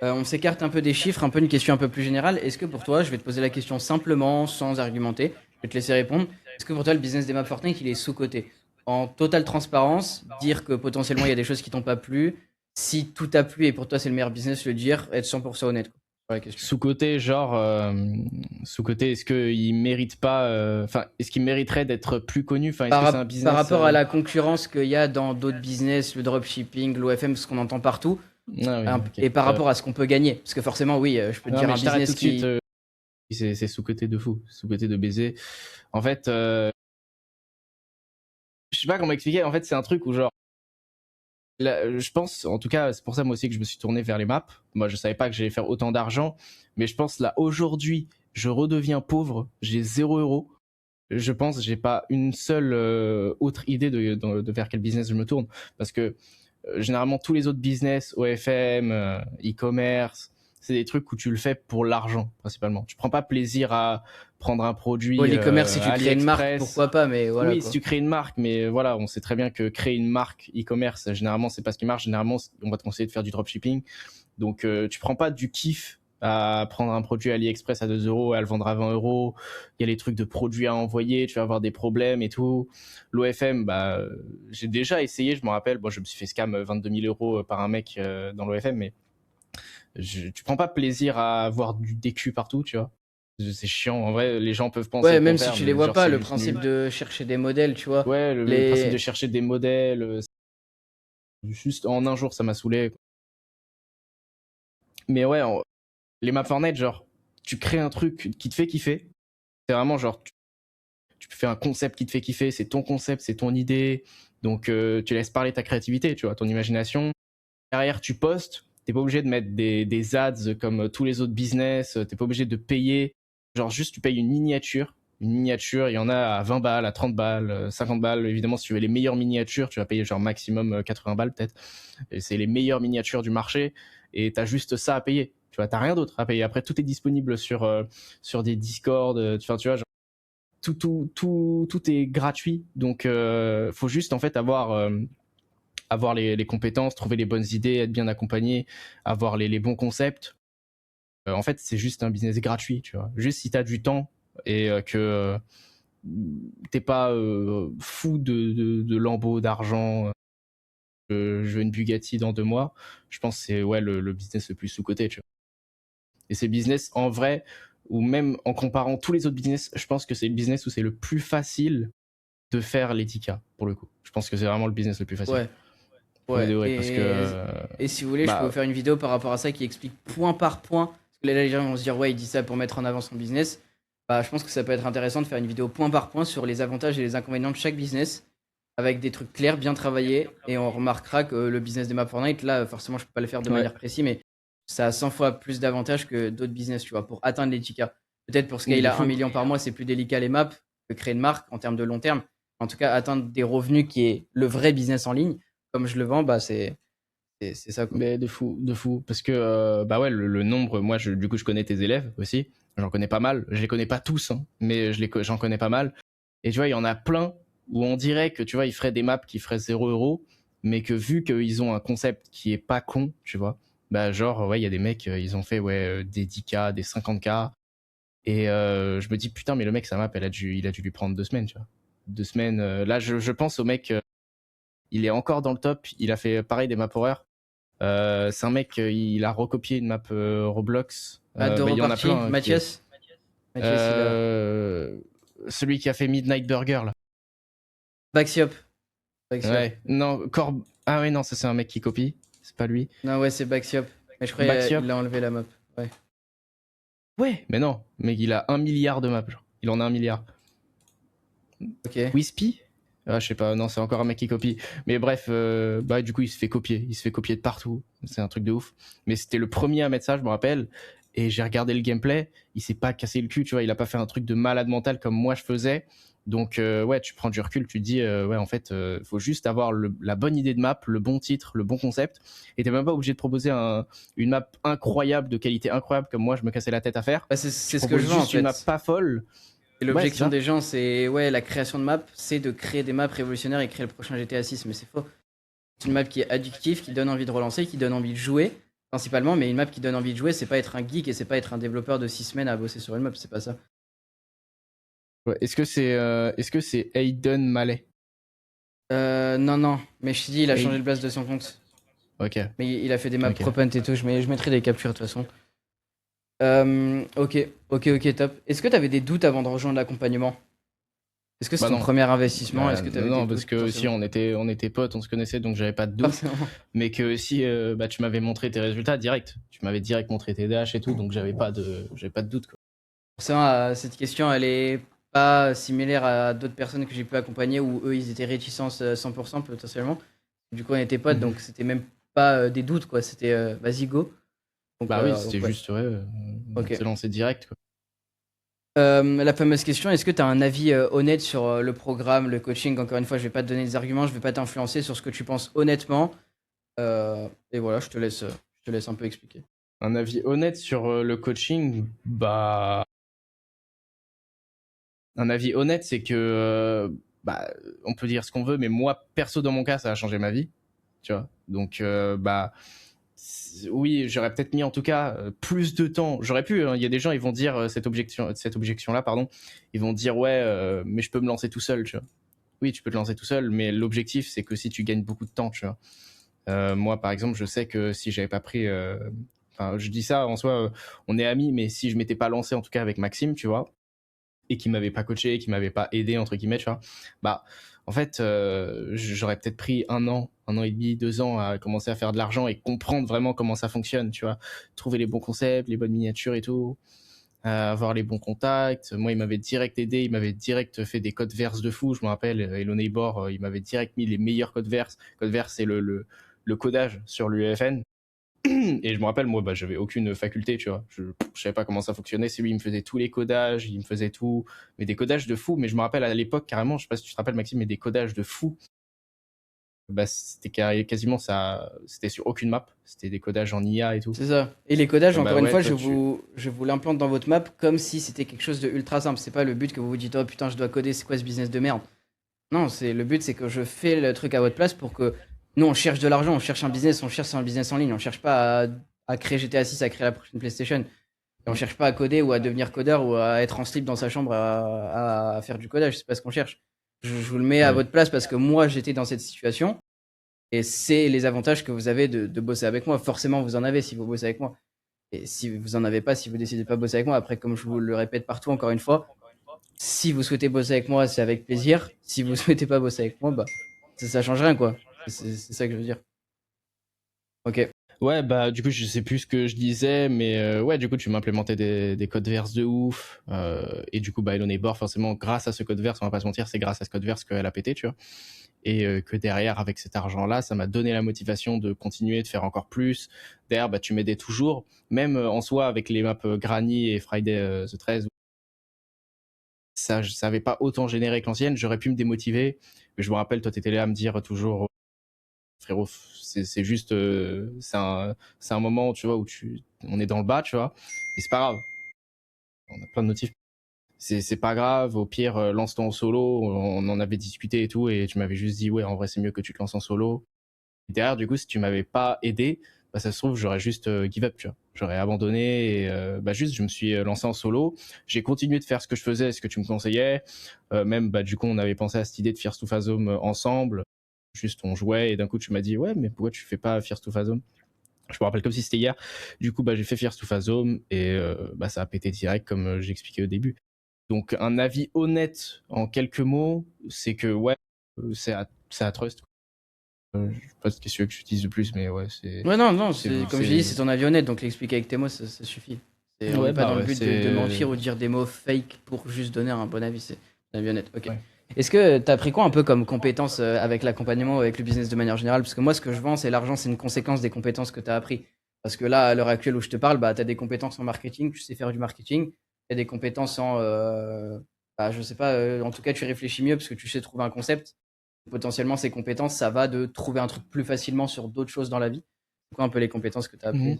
On s'écarte un peu des chiffres, un peu une question un peu plus générale. Est-ce que pour toi, je vais te poser la question simplement, sans argumenter, je vais te laisser répondre. Est-ce que pour toi, le business des maps Fortnite, il est sous-coté? En totale transparence, dire que potentiellement il y a des choses qui t'ont pas plu. Si tout t'a plu et pour toi c'est le meilleur business, le dire, être 100% honnête quoi, sur la question. Sous-côté, genre, sous-côté, est-ce qu'il mérite pas, enfin, est-ce qu'il mériterait d'être plus connu? Enfin, est-ce que c'est un Par business rapport à la concurrence qu'il y a dans d'autres business, le dropshipping, l'OFM, ce qu'on entend partout, Ah oui, ok. et par rapport à ce qu'on peut gagner. Parce que forcément, oui, je peux te Non, dire mais un je t'arrête tout business de suite. qui. C'est sous-côté de fou, sous-côté de baiser. En fait, je sais pas comment expliquer. En fait, c'est un truc où genre, là, je pense, en tout cas, c'est pour ça moi aussi que je me suis tourné vers les maps. Moi, je savais pas que j'allais faire autant d'argent, mais je pense là aujourd'hui, je redeviens pauvre, j'ai 0 euros. Je pense, j'ai pas une seule autre idée de vers quel business je me tourne, parce que généralement tous les autres business, OFM, e-commerce, c'est des trucs où tu le fais pour l'argent principalement. Tu prends pas plaisir à prendre un Bon, produit l'e-commerce, si tu crées une marque, AliExpress. pourquoi pas, mais voilà Oui, si quoi. tu crées une marque, mais voilà, on sait très bien que créer une marque e-commerce, généralement, c'est pas ce qui marche. Généralement, on va te conseiller de faire du dropshipping. Donc, tu prends pas du kiff à prendre un produit AliExpress à 2 euros et à le vendre à 20 euros. Il y a les trucs de produits à envoyer, tu vas avoir des problèmes et tout. L'OFM, bah, j'ai déjà essayé, je me rappelle. Bon, je me suis fait scam 22 000 euros par un mec dans l'OFM, mais tu prends pas plaisir à avoir du DQ partout, tu vois. C'est chiant. En vrai, les gens peuvent penser Ouais, le même si contraire, tu les mais vois genre, pas, c'est le juste principe nul. de chercher des modèles, tu vois. Ouais, le principe de Les. chercher des modèles, juste en un jour, ça m'a saoulé. Mais ouais, les maps Fortnite, genre, tu crées un truc qui te fait kiffer. C'est vraiment genre, tu fais un concept qui te fait kiffer, c'est ton concept, c'est ton idée. Donc, tu laisses parler ta créativité, tu vois, ton imagination. Derrière, tu postes. T'es pas obligé de mettre des ads comme tous les autres business. T'es pas obligé de payer. Genre, juste, tu payes une miniature. Une miniature, il y en a à 20 balles, à 30 balles, 50 balles. Évidemment, si tu veux les meilleures miniatures, tu vas payer genre maximum 80 balles peut-être. Et c'est les meilleures miniatures du marché. Et t'as juste ça à payer. Tu vois, t'as rien d'autre à payer. Après, tout est disponible sur des Discord. Enfin, tu vois, genre, tout est gratuit. Donc, faut juste en fait avoir les compétences, trouver les bonnes idées, être bien accompagné, avoir les bons concepts. En fait, c'est juste un business gratuit, tu vois. Juste si tu as du temps et que t'es pas fou de lambeaux d'argent, je veux une Bugatti dans 2 mois, je pense que c'est ouais, le business le plus sous-coté, tu vois. Et c'est business en vrai, ou même en comparant tous les autres business, je pense que c'est le business où c'est le plus facile de faire l'étika, pour le coup. Je pense que c'est vraiment le business le plus facile. Ouais, Premier ouais. degré, parce que Et si vous voulez, je peux vous bah faire une vidéo par rapport à ça qui explique point par point. Parce que là, les gens vont se dire, ouais, il dit ça pour mettre en avant son business. Bah, je pense que ça peut être intéressant de faire une vidéo point par point sur les avantages et les inconvénients de chaque business, avec des trucs clairs, bien travaillés. Et on remarquera que le business des Map Fortnite, là, forcément, je peux pas le faire de ouais, manière précise, mais ça a 100 fois plus d'avantages que d'autres business, tu vois, pour atteindre les 10K. Peut-être pour scale de à 1 fou. million par mois, c'est plus délicat les maps que créer une marque en termes de long terme. En tout cas, atteindre des revenus qui est le vrai business en ligne, comme je le vends, bah, c'est ça, quoi. Mais de fou, parce que bah ouais, le nombre, moi, du coup, je connais tes élèves aussi, j'en connais pas mal, je les connais pas tous, hein, mais j'en connais pas mal, et tu vois, il y en a plein où on dirait que, tu vois, ils feraient des maps qui feraient 0 euros, mais que vu qu'ils ont un concept qui est pas con, tu vois, bah genre, ouais, il y a des mecs, ils ont fait, ouais, des 10K, des 50K, et je me dis, putain, mais le mec, sa map, il a dû lui prendre 2 semaines, tu vois. 2 semaines, là, je pense au mec, il est encore dans le top, il a fait pareil des maps horreur. C'est un mec, il a recopié une map Roblox. De Il y en a repartie, plein. Mathias. Mathias, il a. Celui qui a fait Midnight Burger là. Baxiop. Baxiop. Ouais, non, Corb. Ah ouais, non, ça c'est un mec qui copie. C'est pas lui. Non, ouais, c'est Baxiop. Mais je crois Baxiop. qu'il a enlevé la map. Ouais. Ouais, mais non, mais il a 1 milliard de maps. Genre. Il en a 1 milliard. Ok. Wispy. Ah, je sais pas, non, c'est encore un mec qui copie. Mais bref, bah du coup, il se fait copier. Il se fait copier de partout. C'est un truc de ouf. Mais c'était le premier à mettre ça, je me rappelle. Et j'ai regardé le gameplay. Il s'est pas cassé le cul, tu vois. Il a pas fait un truc de malade mental comme moi je faisais. Donc, ouais, tu prends du recul, tu te dis, ouais, en fait, faut juste avoir la bonne idée de map, le bon titre, le bon concept. Et t'es même pas obligé de proposer une map incroyable, de qualité incroyable, comme moi je me cassais la tête à faire. Bah, c'est ce que je veux veux en juste une map fait. pas folle. Et l'objection des gens, c'est ouais, la création de map, c'est de créer des maps révolutionnaires et créer le prochain GTA 6, mais c'est faux. C'est une map qui est addictive, qui donne envie de relancer, qui donne envie de jouer, principalement, mais une map qui donne envie de jouer, c'est pas être un geek et c'est pas être un développeur de 6 semaines à bosser sur une map, c'est pas ça. Ouais, est-ce que c'est Aiden Mallet? Non, mais je t'ai dit, il a changé le blast de son compte. Ok. Mais il a fait des maps Ok. propent et tout, je mettrai des captures de toute façon. Ok, top. Est-ce que t'avais des doutes avant de rejoindre l'accompagnement? Est-ce que c'est ton premier investissement? Est-ce que t'avais non, des parce doutes, que si potentiellement on était potes, on se connaissait, donc j'avais pas de doute. Forcément. Mais que si bah, tu m'avais montré tes résultats direct, tu m'avais direct montré tes DH et tout, donc j'avais pas de doute. Quoi. Forcément, cette question, elle est pas similaire à d'autres personnes que j'ai pu accompagner où eux, ils étaient réticents 100% potentiellement. Du coup, on était potes, donc c'était même pas des doutes, quoi. C'était vas-y, go. Donc, bah oui, c'était ouais. juste, ouais, Ok. on s'est lancé direct. Quoi. La fameuse question, est-ce que tu as un avis honnête sur le programme, le coaching? Encore une fois, je vais pas te donner des arguments, je vais pas t'influencer sur ce que tu penses honnêtement. Et voilà, je te laisse un peu expliquer. Un avis honnête sur le coaching, bah. Un avis honnête, c'est que. Bah, on peut dire ce qu'on veut, mais moi, perso, dans mon cas, ça a changé ma vie. Tu vois. Donc, bah. Oui, j'aurais peut-être mis en tout cas plus de temps. J'aurais pu. Il y a des gens, ils vont dire cette objection-là, pardon. Ils vont dire ouais, mais je peux me lancer tout seul, tu vois. Oui, tu peux te lancer tout seul, mais l'objectif, c'est que si tu gagnes beaucoup de temps, tu vois. Moi, par exemple, je sais que si j'avais pas pris, enfin, je dis ça en soi, on est amis, mais si je m'étais pas lancé en tout cas avec Maxime, tu vois, et qui m'avait pas coaché, qui m'avait pas aidé entre guillemets, tu vois, bah, en fait, j'aurais peut-être pris un an et demi, 2 ans à commencer à faire de l'argent et comprendre vraiment comment ça fonctionne, tu vois, trouver les bons concepts, les bonnes miniatures et tout. Avoir les bons contacts. Moi, il m'avait direct aidé, il m'avait direct fait des codes verses de fou. Je me rappelle, Hello Neighbor, il m'avait direct mis les meilleurs codes verses. Code verse, c'est le codage sur l'UEFN. Et je me rappelle, moi, bah, j'avais aucune faculté, tu vois. Je savais pas comment ça fonctionnait. C'est lui, il me faisait tous les codages, il me faisait tout. Mais des codages de fou. Mais je me rappelle à l'époque, carrément, je sais pas si tu te rappelles, Maxime, mais des codages de fou. Bah, c'était quasiment ça. C'était sur aucune map. C'était des codages en IA et tout. C'est ça. Et les codages, encore Bah une ouais, fois, toi, je vous l'implante dans votre map comme si c'était quelque chose de ultra simple. C'est pas le but que vous vous dites, oh putain, je dois coder, c'est quoi ce business de merde? Non, le but, c'est que je fais le truc à votre place pour que nous, on cherche de l'argent, on cherche un business, on cherche un business en ligne, on cherche pas à créer GTA 6, à créer la prochaine PlayStation. Et on cherche pas à coder ou à devenir codeur ou à être en slip dans sa chambre à faire du codage. C'est pas ce qu'on cherche. Je vous le mets à votre place parce que moi, j'étais dans cette situation. Et c'est les avantages que vous avez de bosser avec moi. Forcément, vous en avez si vous bossez avec moi. Et si vous en avez pas, si vous décidez de pas bosser avec moi, après, comme je vous le répète partout, encore une fois, si vous souhaitez bosser avec moi, c'est avec plaisir. Si vous souhaitez pas bosser avec moi, bah, ça change rien, quoi. C'est ça que je veux dire. Ok. Ouais, bah du coup, je sais plus ce que je disais, mais ouais, du coup, tu m'implémentais des codes verse de ouf. Et du coup, bah, Hello Neighbor, forcément, grâce à ce code verse, on va pas se mentir, c'est grâce à ce code verse qu'elle a pété, tu vois. Et que derrière, avec cet argent-là, ça m'a donné la motivation de continuer, de faire encore plus. Derrière, bah, tu m'aidais toujours, même en soi, avec les maps Granny et Friday the 13. Ça avait pas autant généré que l'ancienne, j'aurais pu me démotiver. Mais je me rappelle, toi, t'étais là à me dire toujours frérot, c'est juste, c'est un moment, tu vois, où on est dans le bas, tu vois, et c'est pas grave. On a plein de notifs. C'est pas grave, au pire, lance-toi en solo, on en avait discuté et tout, et tu m'avais juste dit, ouais, en vrai, c'est mieux que tu te lances en solo. Et derrière, du coup, si tu m'avais pas aidé, bah, ça se trouve, j'aurais juste give up, tu vois. J'aurais abandonné, et bah, juste, je me suis lancé en solo. J'ai continué de faire ce que je faisais, ce que tu me conseillais. Même, bah, du coup, on avait pensé à cette idée de Fear to Phasm ensemble. Juste, on jouait, et d'un coup, tu m'as dit, ouais, mais pourquoi tu fais pas Fear to Phasm? Je me rappelle comme si c'était hier. Du coup, j'ai fait Fierce to Phasm et ça a pété direct, comme j'expliquais au début. Donc, un avis honnête en quelques mots, c'est que ouais, c'est à Trust. Je sais pas ce que tu dise de plus, mais ouais, c'est. Ouais, non, comme je l'ai dit, c'est ton avis honnête, donc l'expliquer avec tes mots, ça suffit. On Ouais, n'est pas dans le but de c'est. mentir ou de dire des mots fake pour juste donner un bon avis, c'est un avis honnête. Ok. Ouais. Est-ce que tu as pris quoi un peu comme compétence avec l'accompagnement ou avec le business de manière générale? Parce que moi, ce que je vends, c'est l'argent, c'est une conséquence des compétences que tu as appris. Parce que là, à l'heure actuelle où je te parle, tu as des compétences en marketing, tu sais faire du marketing, tu as des compétences en, je sais pas, en tout cas, tu réfléchis mieux parce que tu sais trouver un concept. Potentiellement, ces compétences, ça va de trouver un truc plus facilement sur d'autres choses dans la vie. C'est quoi un peu les compétences que tu as apprises?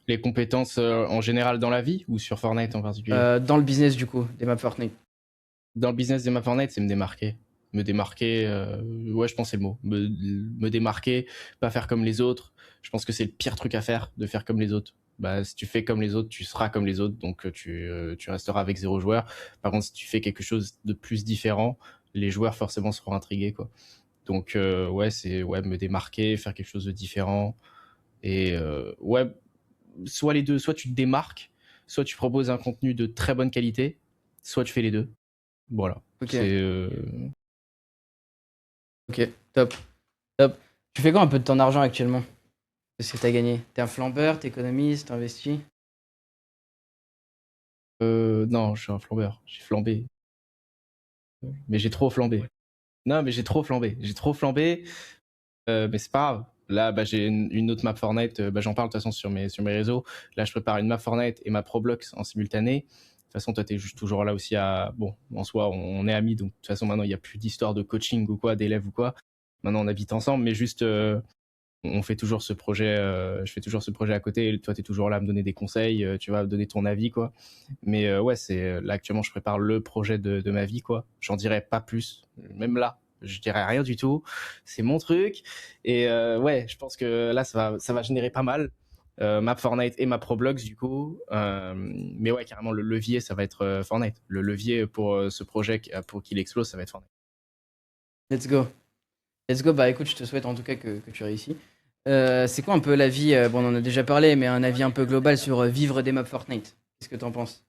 Les compétences en général dans la vie ou sur Fortnite en particulier? Dans le business, du coup, des maps Fortnite. Dans le business des maps Fortnite, c'est me démarquer. Me démarquer, ouais, je pense que c'est le mot. Me démarquer, pas faire comme les autres. Je pense que c'est le pire truc à faire, de faire comme les autres. Si tu fais comme les autres, tu seras comme les autres, donc tu resteras avec 0 joueur. Par contre, si tu fais quelque chose de plus différent, les joueurs forcément seront intrigués, quoi. Donc ouais, c'est ouais, me démarquer, faire quelque chose de différent. Et ouais, soit les deux, soit tu te démarques, soit tu proposes un contenu de très bonne qualité, soit tu fais les deux. Voilà. Ok, C'est ok, top, top. Tu fais quoi un peu de ton argent actuellement? Qu'est-ce que t'as gagné? T'es un flambeur, t'économises, t'investis? non, je suis un flambeur. J'ai flambé. Mais j'ai trop flambé. Non, mais j'ai trop flambé. J'ai trop flambé. Mais c'est pas grave. Là, j'ai une autre map Fortnite. J'en parle de toute façon sur mes réseaux. Là, je prépare une map Fortnite et ma Problox en simultané. De toute façon, toi, t'es juste toujours là aussi à. Bon, en soi, on est amis. Donc, de toute façon, maintenant, il n'y a plus d'histoire de coaching ou quoi, d'élèves ou quoi. Maintenant, on habite ensemble. Mais juste, on fait toujours ce projet, je fais toujours ce projet à côté, et toi tu es toujours là à me donner des conseils, tu vas me donner ton avis, quoi. Mais ouais, là actuellement je prépare le projet de ma vie, quoi. J'en dirai pas plus, même là, je dirais rien du tout, c'est mon truc. Et ouais, je pense que là ça va générer pas mal. Map Fortnite et ma Problox du coup. Mais ouais, carrément le levier ça va être Fortnite. Le levier pour ce projet, pour qu'il explose, ça va être Fortnite. Let's go. Let's go. Bah écoute, je te souhaite en tout cas que tu réussis. C'est quoi un peu l'avis, bon on en a déjà parlé, mais un avis un peu global sur vivre des maps Fortnite? Qu'est-ce que t'en penses?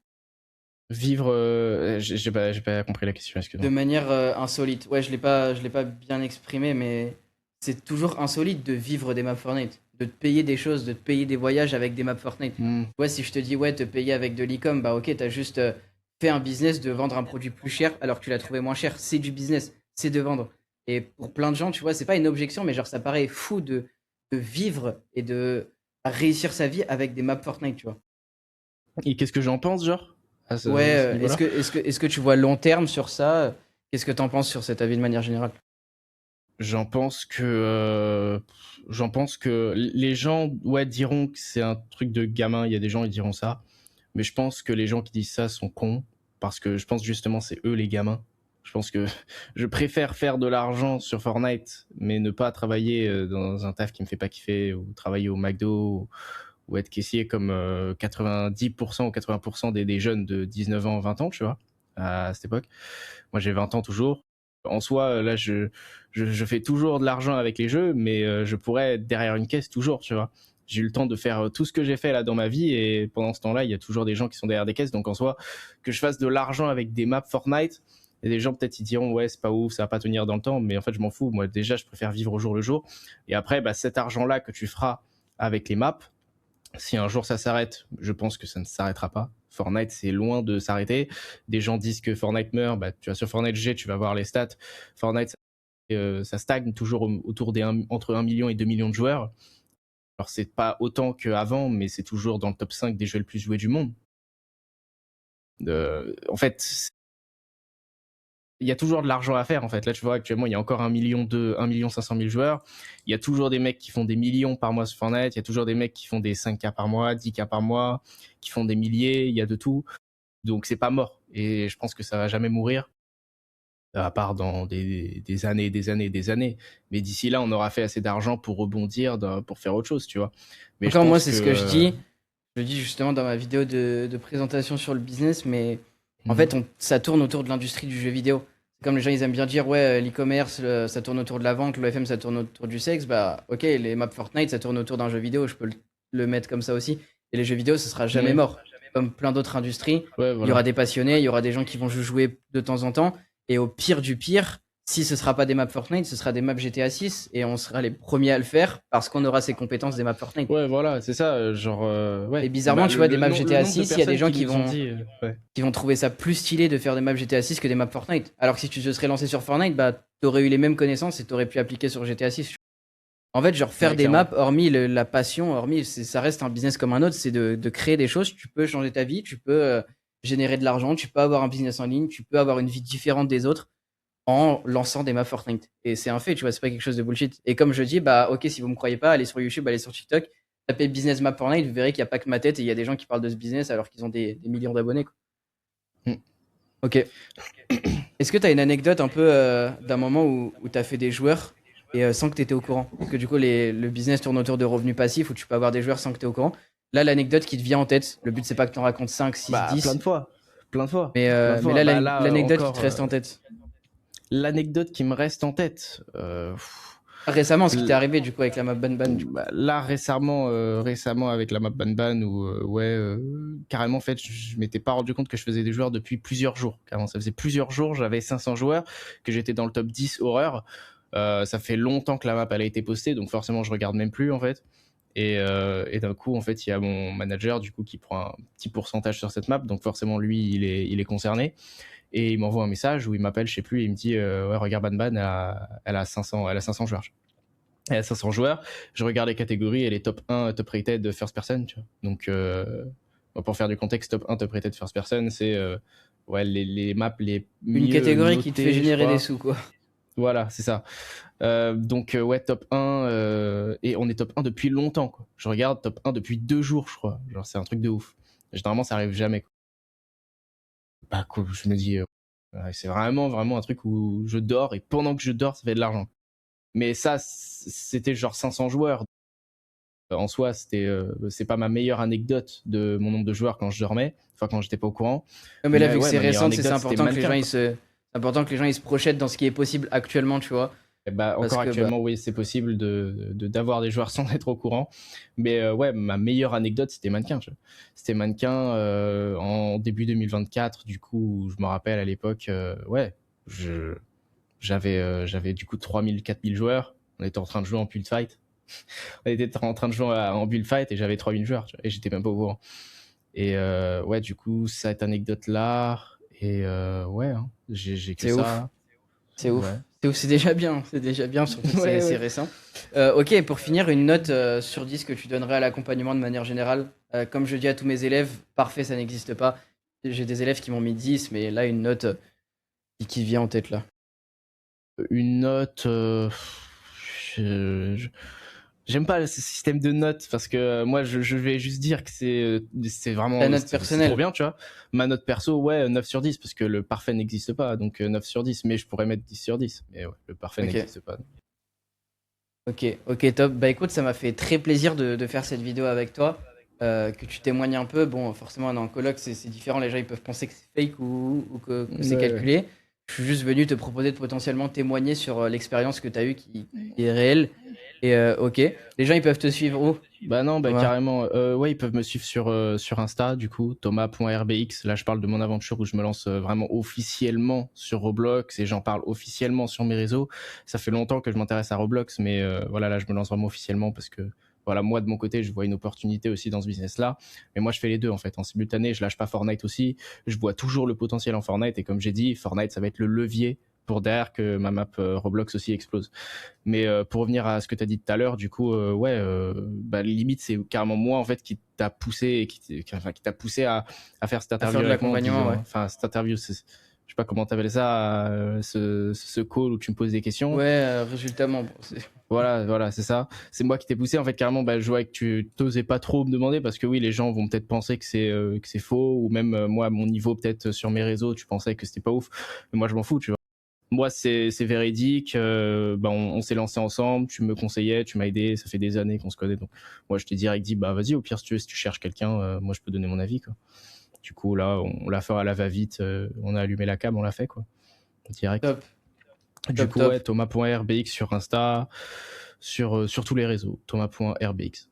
Vivre, j'ai pas compris la question, De excuse-moi. manière insolite. Ouais, je l'ai pas bien exprimé, mais c'est toujours insolite de vivre des maps Fortnite. De te payer des choses, de te payer des voyages avec des maps Fortnite. Ouais, si je te dis, ouais, te payer avec de l'e-com, bah ok, t'as juste fait un business de vendre un produit plus cher alors que tu l'as trouvé moins cher. C'est du business, c'est de vendre. Et pour plein de gens, tu vois, c'est pas une objection, mais genre, ça paraît fou de vivre et de réussir sa vie avec des maps Fortnite, tu vois. Et qu'est-ce que j'en pense, genre, à Ouais, ce niveau-là? est-ce que tu vois long terme sur ça? Qu'est-ce que t'en penses sur cet avis de manière générale? J'en pense que, les gens, ouais, diront que c'est un truc de gamin. Il y a des gens qui diront ça, mais je pense que les gens qui disent ça sont cons parce que je pense justement c'est eux les gamins. Je pense que je préfère faire de l'argent sur Fortnite, mais ne pas travailler dans un taf qui me fait pas kiffer ou travailler au McDo ou être caissier comme 90% ou 80% des jeunes de 19 ans, 20 ans, tu vois, à cette époque. Moi, j'ai 20 ans toujours. En soi, là, je fais toujours de l'argent avec les jeux, mais je pourrais être derrière une caisse toujours, tu vois. J'ai eu le temps de faire tout ce que j'ai fait là dans ma vie et pendant ce temps-là, il y a toujours des gens qui sont derrière des caisses. Donc en soi, que je fasse de l'argent avec des maps Fortnite, et des gens peut-être ils diront ouais c'est pas ouf, ça va pas tenir dans le temps, mais en fait je m'en fous. Moi déjà je préfère vivre au jour le jour. Et après cet argent-là que tu feras avec les maps, si un jour ça s'arrête, je pense que ça ne s'arrêtera pas. Fortnite, c'est loin de s'arrêter. Des gens disent que Fortnite meurt. Tu vas sur Fortnite G, tu vas voir les stats. Fortnite, ça stagne toujours autour entre 1 million et 2 millions de joueurs. Alors, c'est pas autant qu'avant, mais c'est toujours dans le top 5 des jeux les plus joués du monde. En fait, il y a toujours de l'argent à faire en fait. Là, tu vois, actuellement, il y a encore 1 million 500 000 joueurs. Il y a toujours des mecs qui font des millions par mois sur Fortnite. Il y a toujours des mecs qui font des 5K par mois, 10K par mois, qui font des milliers. Il y a de tout. Donc, c'est pas mort. Et je pense que ça va jamais mourir, à part dans des années, des années, des années. Mais d'ici là, on aura fait assez d'argent pour rebondir, pour faire autre chose, tu vois. Mais je Encore moi, pense c'est que ce que je dis. Je le dis justement dans ma vidéo de présentation sur le business, mais en fait, ça tourne autour de l'industrie du jeu vidéo. Comme les gens ils aiment bien dire, ouais, l'e-commerce, ça tourne autour de la vente, l'OFM, ça tourne autour du sexe, bah ok, les maps Fortnite, ça tourne autour d'un jeu vidéo, je peux le mettre comme ça aussi. Et les jeux vidéo, ce sera jamais Mhm. mort. Comme plein d'autres industries, Ouais, il y aura voilà. des passionnés, il y aura des gens qui vont juste jouer de temps en temps. Et au pire du pire, si ce sera pas des maps Fortnite, ce sera des maps GTA 6 et on sera les premiers à le faire parce qu'on aura ces compétences des maps Fortnite. Ouais, voilà, c'est ça, genre, Et ouais. bizarrement, Bah, tu vois, des maps le GTA nombre de 6, il y a des personnes gens qui nous ont dit, ouais. qui vont trouver ça plus stylé de faire des maps GTA 6 que des maps Fortnite. Alors que si tu te serais lancé sur Fortnite, bah t'aurais eu les mêmes connaissances et t'aurais pu appliquer sur GTA 6. En fait, genre faire Ouais, des maps, clairement. hormis la passion, hormis ça reste un business comme un autre, c'est de créer des choses. Tu peux changer ta vie, tu peux générer de l'argent, tu peux avoir un business en ligne, tu peux avoir une vie différente des autres en lançant des maps Fortnite. Et c'est un fait, tu vois, c'est pas quelque chose de bullshit. Et comme je dis, bah ok, si vous me croyez pas, allez sur YouTube, allez sur TikTok, tapez business map Fortnite, vous verrez qu'il n'y a pas que ma tête et il y a des gens qui parlent de ce business alors qu'ils ont des millions d'abonnés, quoi. Mm. Ok. Est-ce que tu as une anecdote un peu d'un moment où tu as fait des joueurs et sans que tu étais au courant? Parce que du coup, le business tourne autour de revenus passifs où tu peux avoir des joueurs sans que tu es au courant. Là, l'anecdote qui te vient en tête, le but c'est pas que tu en racontes 5, 6, Bah, 10, plein de fois, mais, plein euh, de mais fois. là, Bah là, l'anecdote qui te encore, reste en tête. l'anecdote qui me reste en tête. Récemment, ce qui t'est L- arrivé du coup avec la map Ban Ban, du coup. Bah, là récemment avec la map Ban où ouais carrément en fait je m'étais pas rendu compte que je faisais des joueurs depuis plusieurs jours. Carrément, ça faisait plusieurs jours, j'avais 500 joueurs, que j'étais dans le top 10 horreur. Ça fait longtemps que la map elle a été postée, donc forcément je regarde même plus en fait. Et d'un coup en fait il y a mon manager du coup qui prend un petit pourcentage sur cette map, donc forcément lui il est concerné. Et il m'envoie un message où il m'appelle, je sais plus, et il me dit ouais regarde Ban Ban, elle a 500 joueurs. Elle a 500 joueurs. Je regarde les catégories, elle est top 1, top rated first person, tu vois. Donc, pour faire du contexte, top 1, top rated first person, c'est ouais, les maps les Une mieux catégorie qui te fait notées, je générer des crois. sous, quoi. Voilà, c'est ça. Donc, ouais, top 1, et on est top 1 depuis longtemps, quoi. Je regarde top 1 depuis 2 jours, je crois. Genre, c'est un truc de ouf. Généralement, ça arrive jamais, quoi. Bah, quoi, je me dis, ouais, c'est vraiment un truc où je dors, et pendant que je dors, ça fait de l'argent. Mais ça, c'était genre 500 joueurs. En soi, c'est pas ma meilleure anecdote de mon nombre de joueurs quand je dormais, enfin quand j'étais pas au courant. Non, mais là, Mais vu que ouais, c'est ma meilleure récent, c'est anecdote, c'était important que les gens mannequin, quoi. c'est important que les gens ils se projettent dans ce qui est possible actuellement, tu vois. Et bah, Parce encore que bah, actuellement, oui, c'est possible d'avoir des joueurs sans être au courant. Mais ouais, ma meilleure anecdote, c'était mannequin. Tu vois. C'était mannequin en début 2024. Du coup, je me rappelle à l'époque, ouais, j'avais du coup 3000, 4000 joueurs. On était en train de jouer en build fight. On était en train de jouer en build fight et j'avais 3000 joueurs. Tu vois, et j'étais même pas au courant. Et ouais, du coup, cette anecdote-là, et ouais, hein, j'ai que c'est ouf. ça. C'est Ouais. ouf. C'est ouf, c'est déjà bien. C'est déjà bien, surtout que Ouais, c'est ouais. récent. Ok, pour finir, une note sur 10 que tu donnerais à l'accompagnement de manière générale. Comme je dis à tous mes élèves, parfait, ça n'existe pas. J'ai des élèves qui m'ont mis 10, mais là, une note qui vient en tête là. Une note. Je- je- J'aime pas ce système de notes parce que moi je vais juste dire que c'est La vraiment note c'est trop personnelle. bien, tu vois. Ma note perso, ouais, 9 sur 10 parce que le parfait n'existe pas, donc 9 sur 10, mais je pourrais mettre 10 sur 10, mais ouais, le parfait Ok. n'existe pas. Ok, top. Bah écoute, ça m'a fait très plaisir de faire cette vidéo avec toi, que tu témoignes un peu. Bon, forcément, on est en coloc, c'est différent. Les gens, ils peuvent penser que c'est fake ou que c'est Ouais, ouais. calculé. Je suis juste venu te proposer de potentiellement témoigner sur l'expérience que tu as eue qui est réelle. Et ok, les gens, ils peuvent te suivre où, Bah non, bah Thomas? carrément. Ouais, ils peuvent me suivre sur Insta, du coup, thomas.rbx. Là, je parle de mon aventure où je me lance vraiment officiellement sur Roblox et j'en parle officiellement sur mes réseaux. Ça fait longtemps que je m'intéresse à Roblox, mais voilà, là, je me lance vraiment officiellement parce que, voilà, moi, de mon côté, je vois une opportunité aussi dans ce business-là. Mais moi, je fais les deux, en fait, en simultané. Je lâche pas Fortnite aussi. Je vois toujours le potentiel en Fortnite et comme j'ai dit, Fortnite, ça va être le levier pour derrière que ma map Roblox aussi explose. Mais pour revenir à ce que tu as dit tout à l'heure, du coup, ouais, bah, limite, c'est carrément moi, en fait, qui t'a poussé, et enfin, qui t'a poussé à faire cette À faire interview de avec moi en te l'accompagnement, ouais. disant, enfin, cette interview, je sais pas comment t'appelles ça, ce call où tu me poses des questions. Ouais, résultamment, bon, Voilà, c'est ça. C'est moi qui t'ai poussé. En fait, carrément, bah, je vois que tu t'osais pas trop me demander parce que oui, les gens vont peut-être penser que c'est faux ou même moi, à mon niveau, peut-être sur mes réseaux, tu pensais que c'était pas ouf. Mais moi, je m'en fous, tu vois. Moi, c'est véridique. Bah, on s'est lancé ensemble. Tu me conseillais, tu m'as aidé. Ça fait des années qu'on se connaît. Donc, moi, je t'ai direct dit, bah, vas-y, au pire, si tu cherches quelqu'un, moi, je peux donner mon avis, quoi. Du coup, là, on l'a fait à la va-vite. On a allumé la cam, on l'a fait, quoi. direct. Top. Du coup, Top. ouais, Thomas.rbx sur Insta, sur tous les réseaux, Thomas.rbx.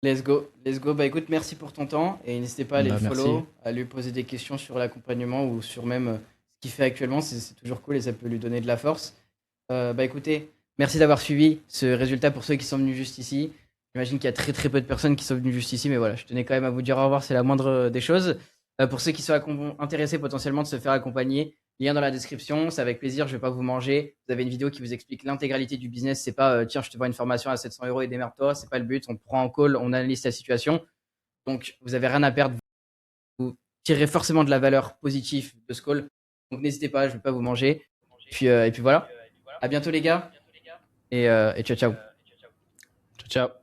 Let's go. Bah écoute, merci pour ton temps et n'hésitez pas à aller le Merci. follow, à lui poser des questions sur l'accompagnement ou sur même ce qu'il fait actuellement. C'est toujours cool et ça peut lui donner de la force. Bah écoutez, merci d'avoir suivi ce résultat pour ceux qui sont venus juste ici. J'imagine qu'il y a très très peu de personnes qui sont venues juste ici, mais voilà, je tenais quand même à vous dire au revoir, c'est la moindre des choses. Pour ceux qui sont intéressés potentiellement de se faire accompagner, lien dans la description, c'est avec plaisir, je vais pas vous manger. Vous avez une vidéo qui vous explique l'intégralité du business, c'est pas tiens, je te vends une formation à 700 € et démerde-toi, c'est pas le but, on te prend en call, on analyse ta situation. Donc vous avez rien à perdre, vous tirerez forcément de la valeur positive de ce call. Donc n'hésitez pas, je vais pas vous manger. Et puis voilà. À bientôt les gars et ciao ciao. Ciao, ciao.